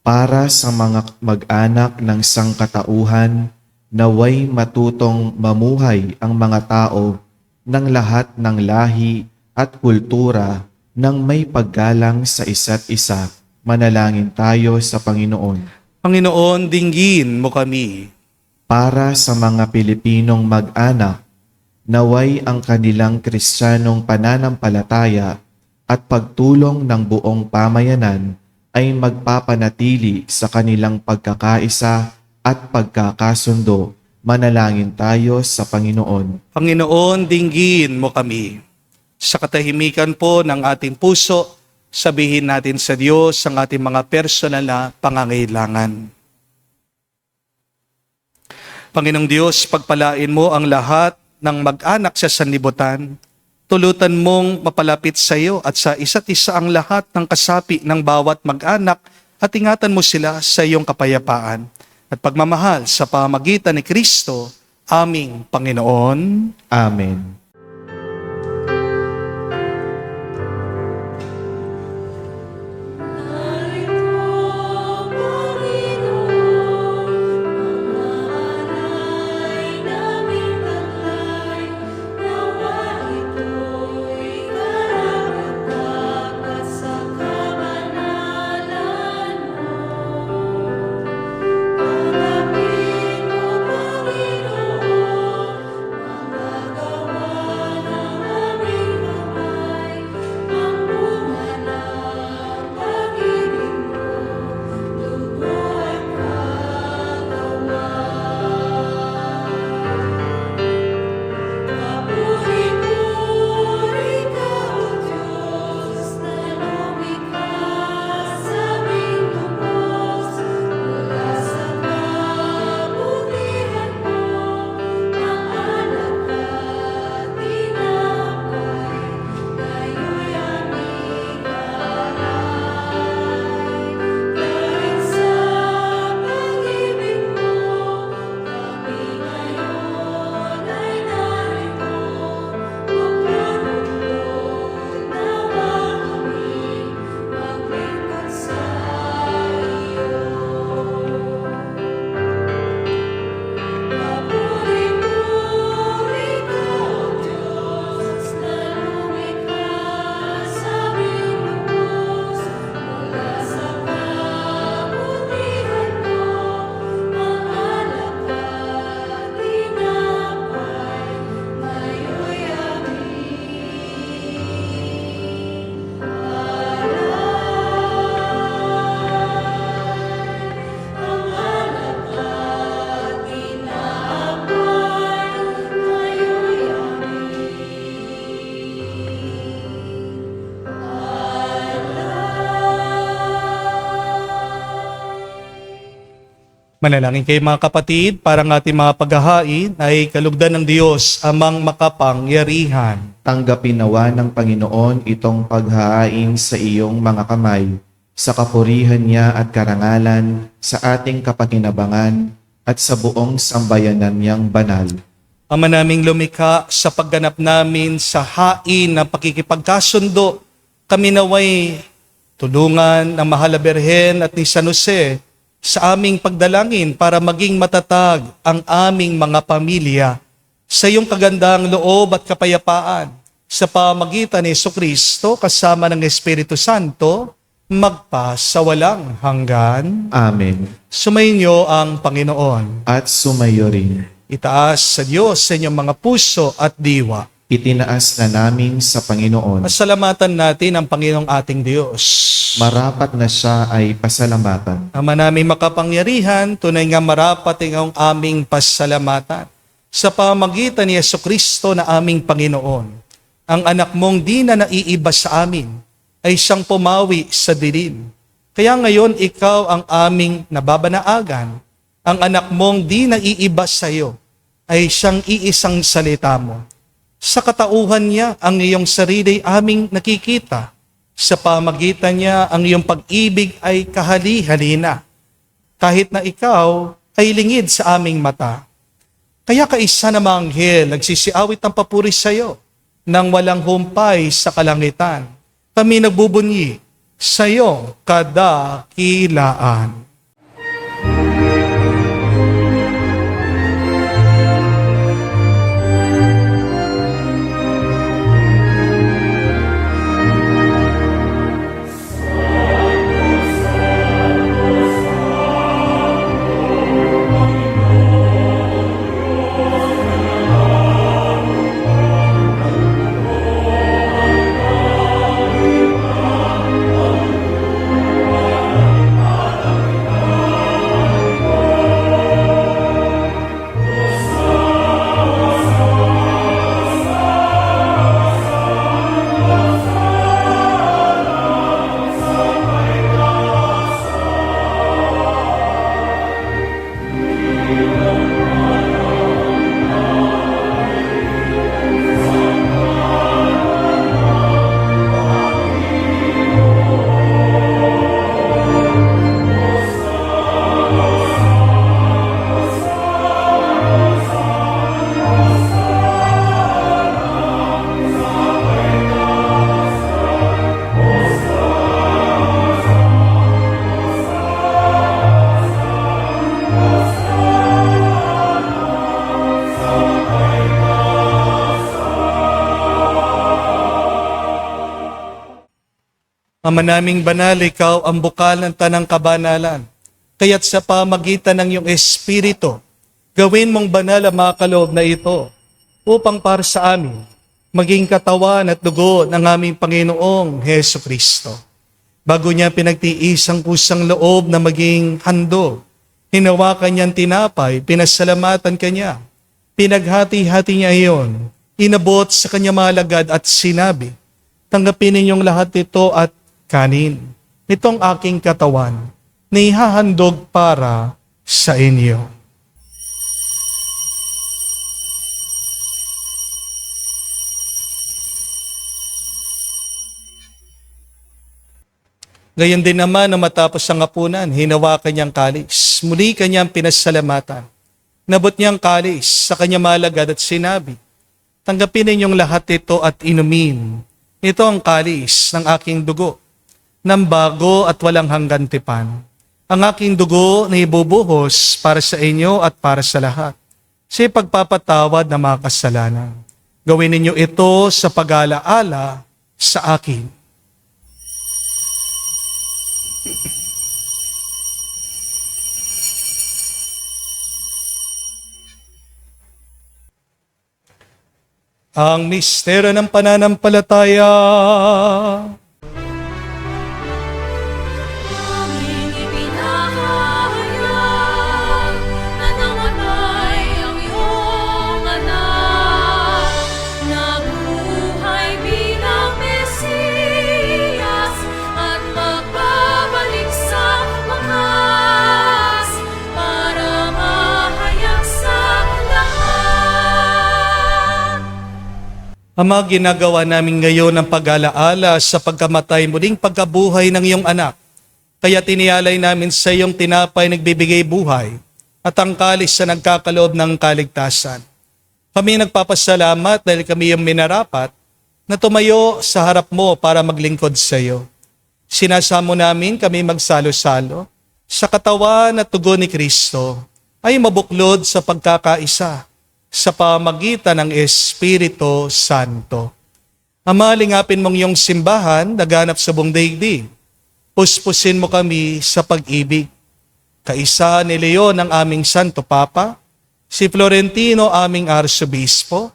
Para sa mga mag-anak ng sangkatauhan, naway matutong mamuhay ang mga tao ng lahat ng lahi at kultura ng may paggalang sa isa't isa. Manalangin tayo sa Panginoon. Panginoon, dinggin mo kami. Para sa mga Pilipinong mag-anak, naway ang kanilang Kristiyanong pananampalataya at pagtulong ng buong pamayanan ay magpapanatili sa kanilang pagkakaisa at pagkakasundo. Manalangin tayo sa Panginoon. Panginoon, dinggin mo kami. Sa katahimikan po ng ating puso, sabihin natin sa Diyos ang ating mga personal na pangangailangan. Panginoong Diyos, pagpalain mo ang lahat ng mag-anak sa sanlibutan. Tulutan mong mapalapit sa iyo at sa isa't isa ang lahat ng kasapi ng bawat mag-anak at ingatan mo sila sa iyong kapayapaan at pagmamahal sa pamagitan ni Kristo, aming Panginoon. Amen. Manalangin kayo mga kapatid, para ng ating mga paghahain ay kalugdan ng Diyos amang makapangyarihan. Tanggapin nawa ng Panginoon itong paghahain sa iyong mga kamay, sa kapurihan niya at karangalan, sa ating kapakinabangan, at sa buong sambayanan niyang banal. Ama naming lumikha, sa pagganap namin sa hain ng pakikipagkasundo, kami naway tulungan ng Mahal na Birhen at ni San Jose sa aming pagdalangin para maging matatag ang aming mga pamilya sa iyong kagandang loob at kapayapaan sa pamagitan ni Jesucristo kasama ng Espiritu Santo magpa sa walang hanggan. Amen. Sumainyo ang Panginoon. At sumayo rin. Itaas sa Diyos sa inyong mga puso at diwa. Itinaas na namin sa Panginoon. Pasalamatan natin ang Panginoong ating Diyos. Marapat na siya ay pasalamatan. Ama namin makapangyarihan, tunay nga marapat ang aming pasalamatan sa pamagitan ni Jesucristo na aming Panginoon. Ang anak mong di na naiiba sa amin ay siyang pumawi sa dilim. Kaya ngayon ikaw ang aming nababanaagan. Ang anak mong di naiiba sa iyo ay siyang iisang salita mo. Sa katauhan niya ang iyong sarili aming nakikita. Sa pamagitan niya ang iyong pag-ibig ay kahali-halina. Kahit na ikaw ay lingid sa aming mata. Kaya kaisa na mga anghel nagsisiawit ng papuri sa iyo nang walang humpay sa kalangitan. Kami nagbubunyi sa iyong kadakilaan. Ama naming banal, ikaw ang bukal ng tanang kabanalan. Kaya't sa pamagitan ng iyong Espiritu, gawin mong banal ang mga kaloob na ito upang para sa amin maging katawan at dugo ng aming Panginoong Heso Kristo. Bago niya pinagtiis ang kusang loob na maging handog, hinawakan niyang tinapay, pinasalamatan kanya, pinaghati-hati niya iyon, inabot sa kanya mga alagad at sinabi, tanggapin ninyong lahat ito at kanin. Itong aking katawan na ihahandog para sa inyo. Gayon din naman na matapos ang hapunan, hinawakan niyang kalis. Muli kanyang pinasalamatan. Nabot niyang kalis sa kanyang malagad at sinabi, tanggapin ninyong lahat ito at inumin. Ito ang kalis ng aking dugo, ng bago at walang hanggan tipan. Ang aking dugo na ibubuhos para sa inyo at para sa lahat, sa pagpapatawad ng mga kasalanan. Gawin ninyo ito sa pag-alaala sa akin. Ang misteryo ng pananampalataya. Aming ipinahayag na namatay ang iyong anak, nabuhay bilang Mesiyas at magbabalik sa wakas para Ama, ginagawa namin ngayon ang pag-alaala sa pagkamatay muling pagkabuhay ng iyong anak. Kaya tinialay namin sa iyong tinapay nagbibigay buhay at ang kalis na nagkakaloob ng kaligtasan. Kami nagpapasalamat dahil kami yung minarapat na tumayo sa harap mo para maglingkod sa iyo. Sinasamo namin kami magsalo-salo sa katawan at tugon ni Kristo ay mabuklod sa pagkakaisa sa pamagitan ng Espiritu Santo. Ama, lingapin mong iyong simbahan naganap sa buong daigdig. Puspusin mo kami sa pag-ibig. Kaisa ni Leon ang aming Santo Papa, si Florentino aming Arsobispo,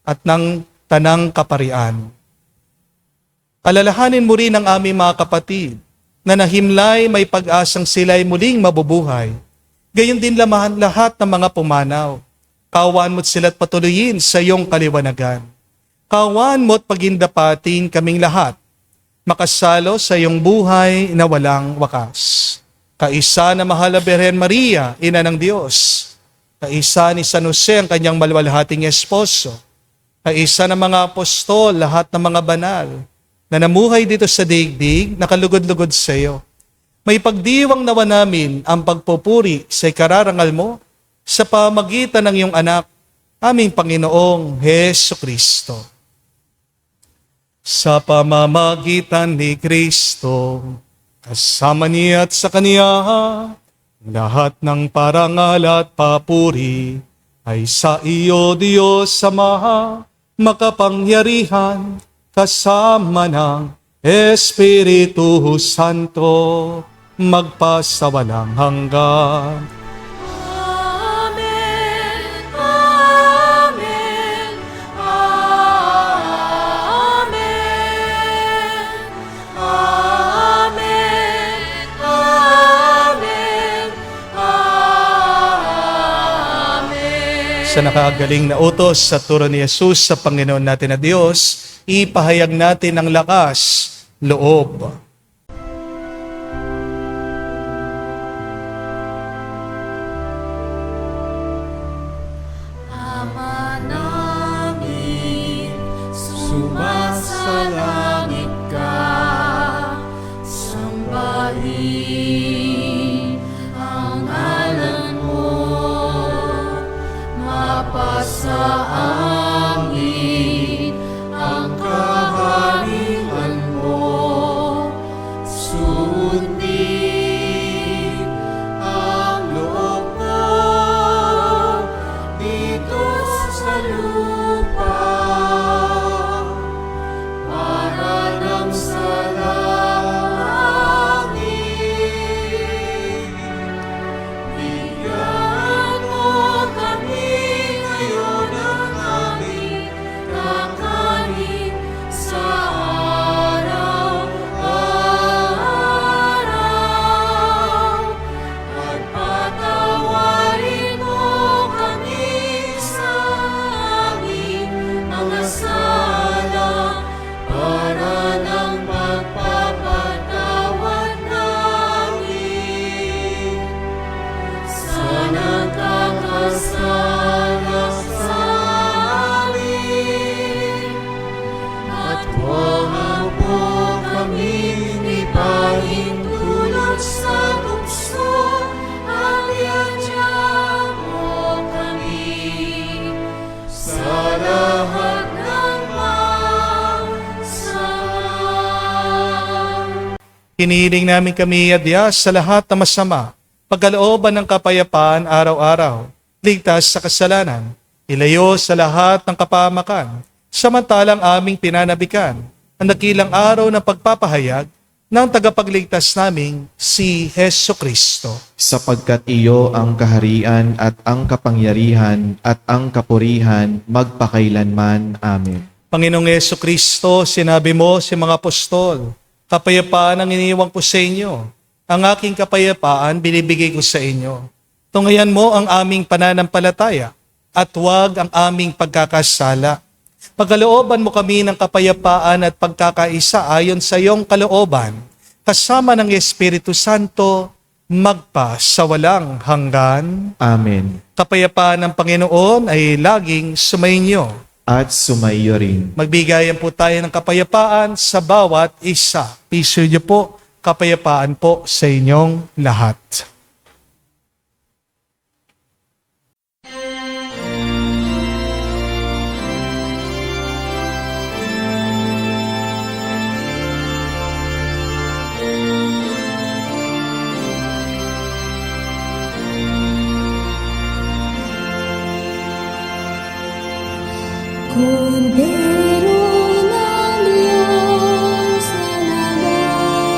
at ng Tanang Kaparian. Alalahanin mo rin ang aming mga kapatid na nahimlay may pag-asang sila'y muling mabubuhay. Gayon din lahat ng mga pumanaw. Kawan mo't sila't patuloyin sa iyong kaliwanagan. Kawan mo't pagindapating kaming lahat, makasalo sa iyong buhay na walang wakas. Kaisa na mahal na Birhen Maria, Ina ng Diyos. Kaisa ni San Jose, ang kanyang maluwalhating esposo. Kaisa ng mga apostol, lahat ng mga banal, na namuhay dito sa daigdig, nakalugod-lugod sa iyo. May pagdiwang nawa namin ang pagpupuri sa ikararangal mo, sa pamagitan ng iyong anak, aming Panginoong Hesukristo. Sa pamamagitan ni Kristo, kasama niya at sa Kaniya, lahat ng parangal at papuri ay sa iyo, Diyos Ama, makapangyarihan, kasama ng Espiritu Santo, magpasawalang hanggan. Amen. Amen. Amen. Amen. Amen. Amen. Sa nakagaling na utos sa turo ni Jesus sa Panginoon natin na Diyos, ipahayag natin ang lakas, loob. Ama namin, sumasalangit ka, sambahin ang ngalan mo, mapasa amin ang kaharian mo, sundin ang loob mo dito sa lupa para nang sa langit. Bigyan mo kami ngayon ng aming kakanin sa araw-araw at patawarin mo kami sa aming mga sala para nang magpapatawad namin sa nagkakasala sa amin. At huwag mo kaming ipahintulot sa tukso, at iadya mo kami sa lahat ng masama. Hinihiling namin kami adya sa lahat na masama, pagkalooban ng kapayapaan araw-araw, ligtas sa kasalanan, ilayo sa lahat ng kapahamakan, samantalang aming pinanabikan ang dakilang araw ng pagpapahayag ng tagapagligtas naming si Hesukristo. Sapagkat iyo ang kaharian at ang kapangyarihan at ang kapurihan magpakailanman. Amen. Panginoong Hesukristo, sinabi mo sa mga apostol, kapayapaan ang iniiwan ko sa inyo. Ang aking kapayapaan binibigay ko sa inyo. Tungayan mo ang aming pananampalataya at huwag ang aming pagkakasala. Pagkalooban mo kami ng kapayapaan at pagkakaisa ayon sa iyong kalooban, kasama ng Espiritu Santo, magpa sa walang hanggan. Amen. Kapayapaan ng Panginoon ay laging sumainyo. at sumaiyo rin. Magbigayan po tayo ng kapayapaan sa bawat isa. Piso niyo po, kapayapaan po sa inyong lahat. Kordero ng Diyos na nagalis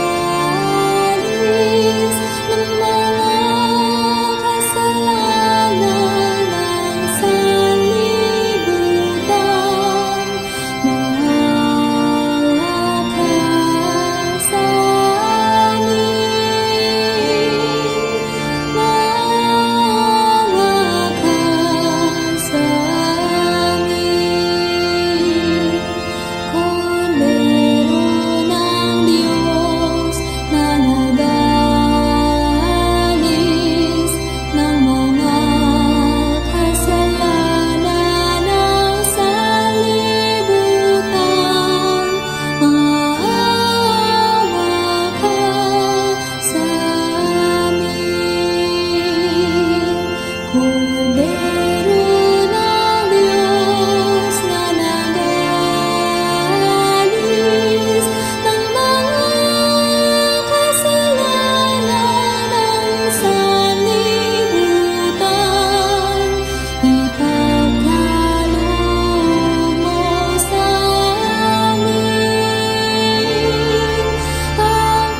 ng mga kasalanan ng sanlibutan, maawa ka sa amin, maawa ka sa amin. Kordero ng Diyos na nagalis ng mga kasalanan ng sanlibutan, maawa ka sa amin. Kordero ng Diyos na nagalis ng mga kasalanan ng sanlibutan, ipagkaloob mo sa amin ang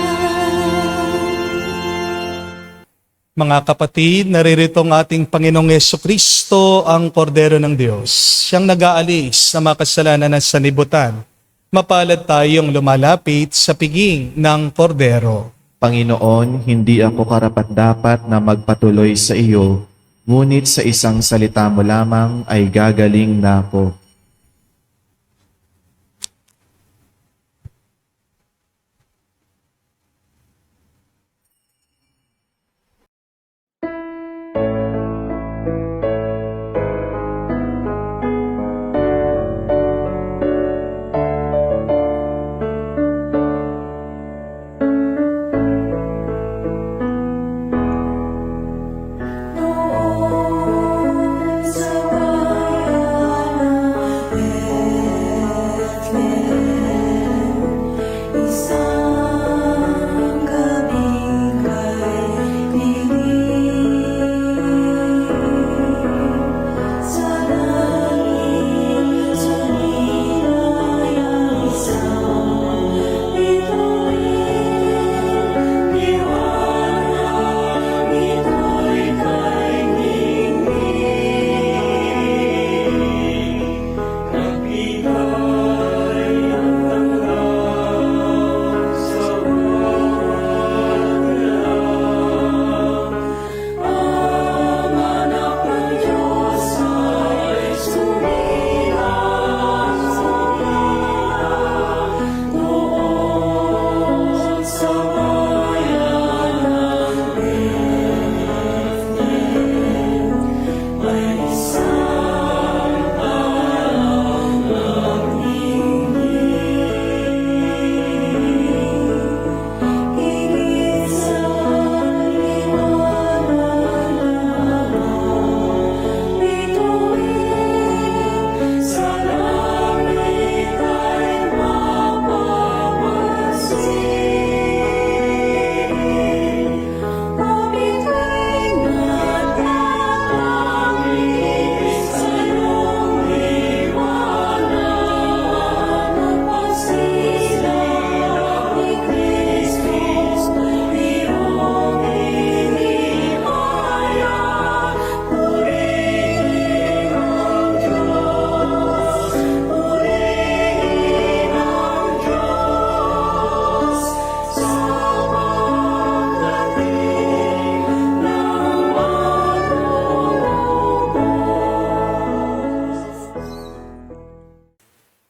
kapayapaan. Mga kapatid, naririto ang ating Panginoong Yesukristo, ang Kordero ng Diyos. Siyang nag-aalis sa mga kasalanan ng sanlibutan. Mapalad tayong lumalapit sa piging ng Kordero. Panginoon, hindi ako karapat-dapat na magpatuloy sa iyo, ngunit sa isang salita mo lamang ay gagaling na ako. Noon sa bayan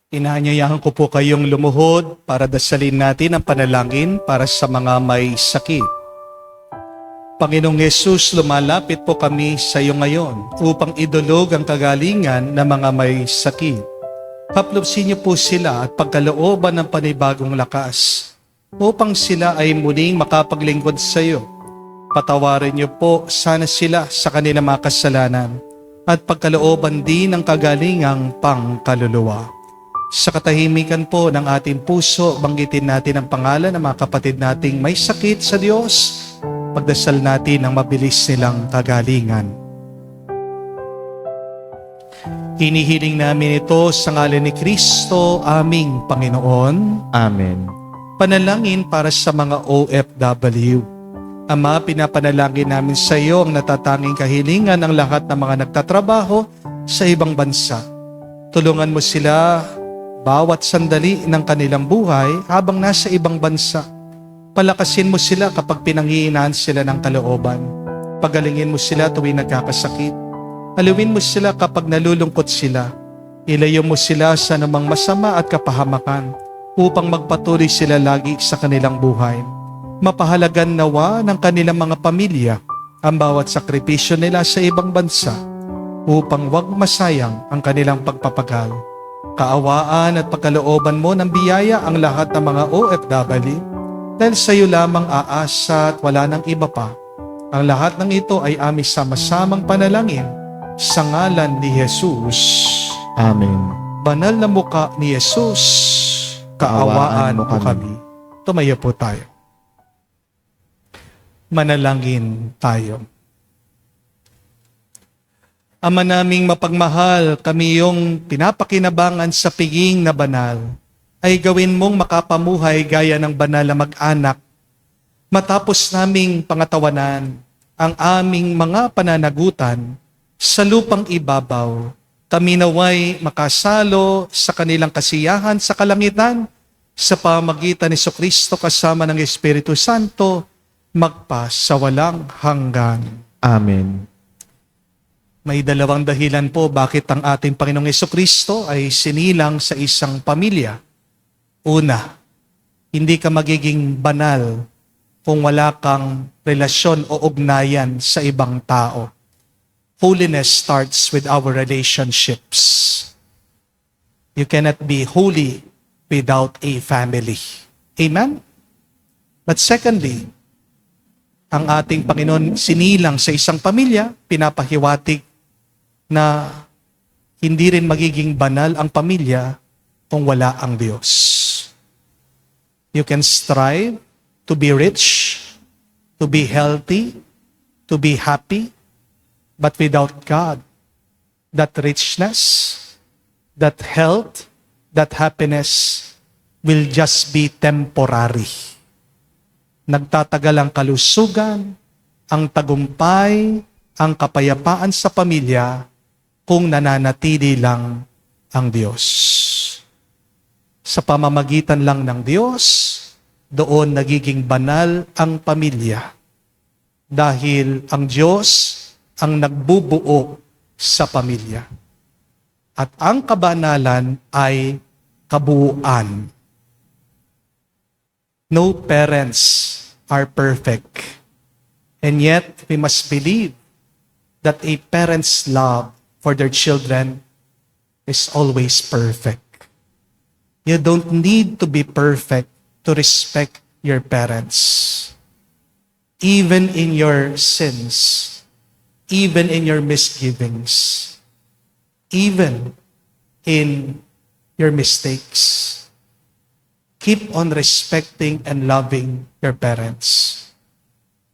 Inaanyayahan ko po kayong lumuhod para dasalin natin ang panalangin para sa mga may sakit. Panginoong Yesus, lumalapit po kami sa iyo ngayon upang idulog ang kagalingan ng mga may sakit. Haplopsin niyo po sila at pagkalooban ng panibagong lakas upang sila ay muling makapaglingkod sa iyo. Patawarin niyo po sana sila sa kanilang mga kasalanan at pagkalooban din ng kagalingang pangkaluluwa. Sa katahimikan po ng ating puso, banggitin natin ang pangalan ng mga kapatid nating may sakit sa Diyos. Pagdasal natin ang mabilis nilang kagalingan. Hinihiling namin ito sa ngalan ni Kristo, aming Panginoon. Amen. Panalangin para sa mga OFW. Ama, pinapanalangin namin sa iyo ang natatanging kahilingan ng lahat ng mga nagtatrabaho sa ibang bansa. Tulungan mo sila bawat sandali ng kanilang buhay habang nasa ibang bansa. Palakasin mo sila kapag pinanghihinaan sila ng kalooban. Pagalingin mo sila tuwing nagkakasakit. Aliwin mo sila kapag nalulungkot sila. Ilayo mo sila sa namang masama at kapahamakan upang magpatuloy sila lagi sa kanilang buhay. Mapahalagan nawa ng kanilang mga pamilya ang bawat sakripisyo nila sa ibang bansa upang wag masayang ang kanilang pagpapagal. Kaawaan at pagkalooban mo ng biyaya ang lahat ng mga OFW dahil sa iyo lamang aasa at wala nang iba pa. Ang lahat ng ito ay aming sama-samang panalangin sa ngalan ni Jesus. Amen. Banal na muka ni Jesus, kaawaan mo kami. Tumayo po tayo. Manalangin tayo. Ama naming mapagmahal, kami yung pinapakinabangan sa piging na banal, ay gawin mong makapamuhay gaya ng banal na mag-anak. Matapos naming pangatawanan ang aming mga pananagutan sa lupang ibabaw, kami naway makasalo sa kanilang kasiyahan sa kalangitan sa pamagitan ni Jesucristo kasama ng Espiritu Santo, magpa sa walang hanggan. Amen. May dalawang dahilan po bakit ang ating Panginoong Jesucristo ay sinilang sa isang pamilya. Una, hindi ka magiging banal kung wala kang relasyon o ugnayan sa ibang tao. Holiness starts with our relationships. You cannot be holy without a family. Amen? But secondly, ang ating Panginoon sinilang sa isang pamilya, pinapahiwatig na hindi rin magiging banal ang pamilya kung wala ang Diyos. You can strive to be rich, to be healthy, to be happy, but without God, that richness, that health, that happiness will just be temporary. Nagtatagal ang kalusugan, ang tagumpay, ang kapayapaan sa pamilya kung nananatili lang ang Diyos. Sa pamamagitan lang ng Diyos, doon nagiging banal ang pamilya. Dahil ang Diyos ang nagbubuo sa pamilya. At ang kabanalan ay kabuuan. No parents are perfect. And yet, we must believe that a parent's love for their children is always perfect. You don't need to be perfect to respect your parents. Even in your sins, even in your misgivings, even in your mistakes, keep on respecting and loving your parents.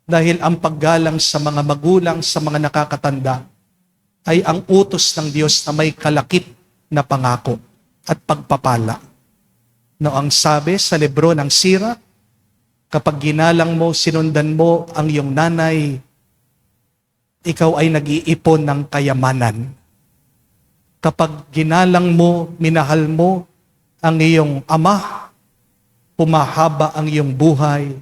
Dahil ang paggalang sa mga magulang, sa mga nakakatanda, ay ang utos ng Diyos na may kalakip na pangako at pagpapala. No, ang sabi sa libro ng Sira, kapag ginalang mo, sinundan mo ang iyong nanay, ikaw ay nag-iipon ng kayamanan. Kapag ginalang mo, minahal mo ang iyong ama, pumahaba ang iyong buhay,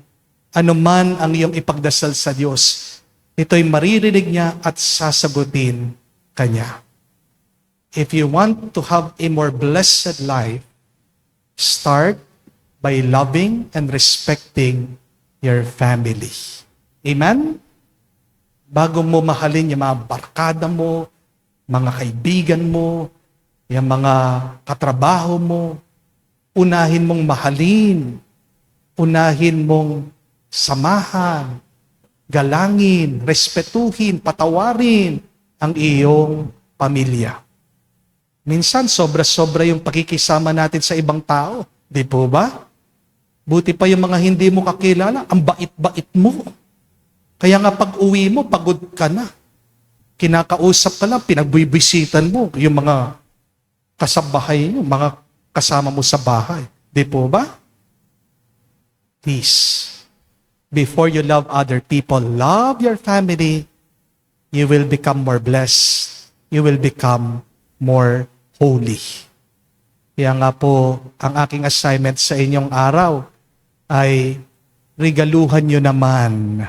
anuman ang iyong ipagdasal sa Diyos, ito'y maririnig niya at sasagutin kanya. If you want to have a more blessed life, start by loving and respecting your family. Amen? Bago mo mahalin yung mga barkada mo, mga kaibigan mo, yung mga katrabaho mo, unahin mong mahalin, unahin mong samahan, galangin, respetuhin, patawarin ang iyong pamilya. Minsan, sobra-sobra yung pakikisama natin sa ibang tao. Di po ba? Buti pa yung mga hindi mo kakilala, ang bait-bait mo. Kaya nga pag uwi mo, pagod ka na. Kinakausap ka lang, pinagbibisitan mo yung mga kasabahay mo, mga kasama mo sa bahay. Di po ba? Please, before you love other people, love your family. You will become more blessed. You will become more holy. Kaya nga po, ang aking assignment sa inyong araw ay regaluhan nyo naman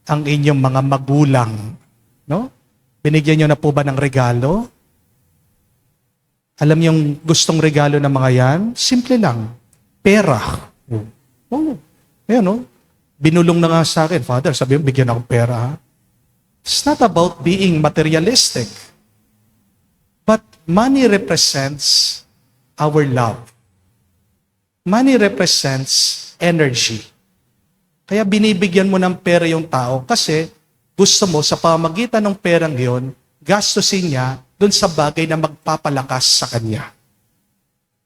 ang inyong mga magulang. No? Binigyan nyo na po ba ng regalo? Alam yung gustong regalo ng mga yan? Simple lang. Pera. Oh. Ayan, no? Binulong na nga sa akin, Father, sabi mo, bigyan ako pera. Ha? It's not about being materialistic. But money represents our love. Money represents energy. Kaya binibigyan mo ng pera yung tao kasi gusto mo sa pamagitan ng perang yon, gastusin niya dun sa bagay na magpapalakas sa kanya.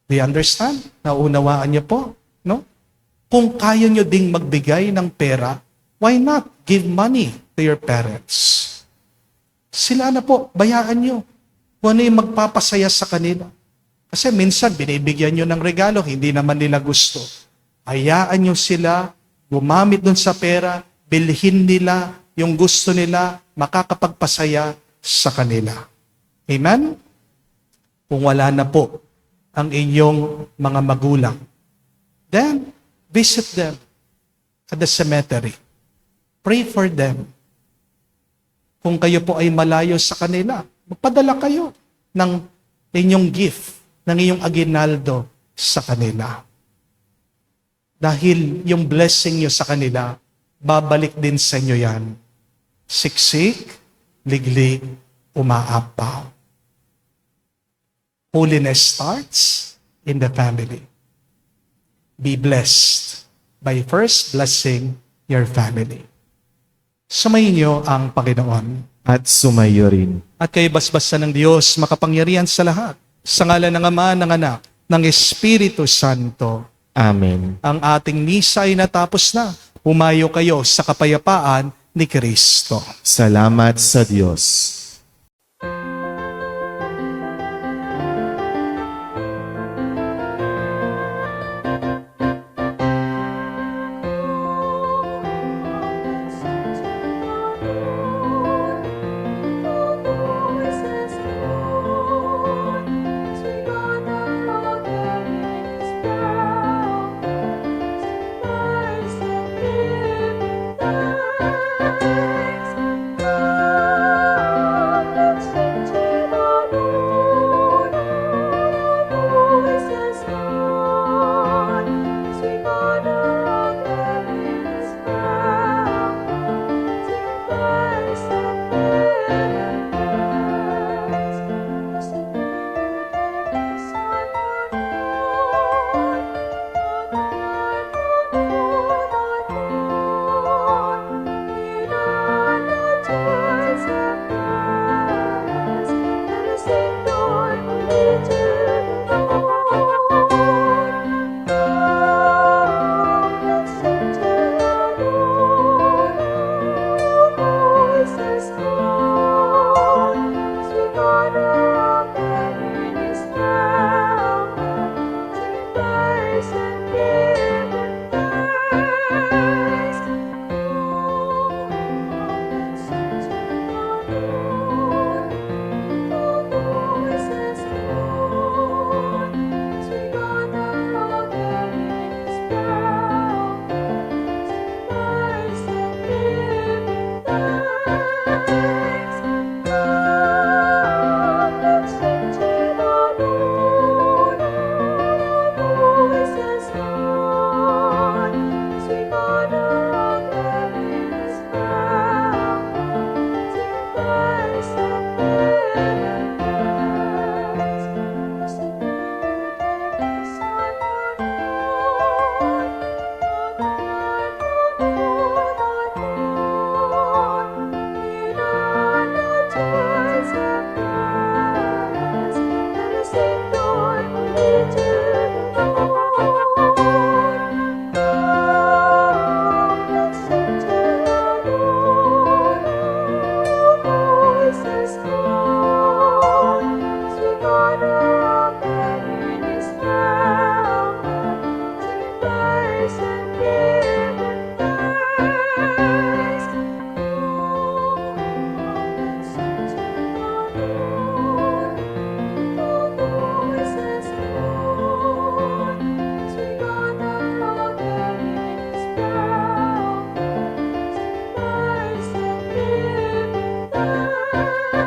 Do you understand? Naunawaan niyo po? No? Kung kaya niyo ding magbigay ng pera, why not give money to your parents? Sila na po, bayaan niyo. Kung ano yung magpapasaya sa kanila. Kasi minsan, binibigyan nyo ng regalo, hindi naman nila gusto. Hayaan nyo sila, gumamit dun sa pera, bilhin nila yung gusto nila, makakapagpasaya sa kanila. Amen? Kung wala na po ang inyong mga magulang, then visit them at the cemetery. Pray for them. Kung kayo po ay malayo sa kanila, magpadala kayo ng inyong gift, ng iyong aginaldo sa kanila. Dahil yung blessing nyo sa kanila, babalik din sa inyo yan. Siksik, liglig, umaapaw. Holiness starts in the family. Be blessed by first blessing your family. Sumayin niyo ang Panginoon. At sumayo rin. At kayo basbasan ng Diyos, makapangyarihan sa lahat. Sa ngalan ng Ama, ng Anak, ng Espiritu Santo. Amen. Ang ating misa ay natapos na. Humayo kayo sa kapayapaan ni Kristo. Salamat sa Diyos.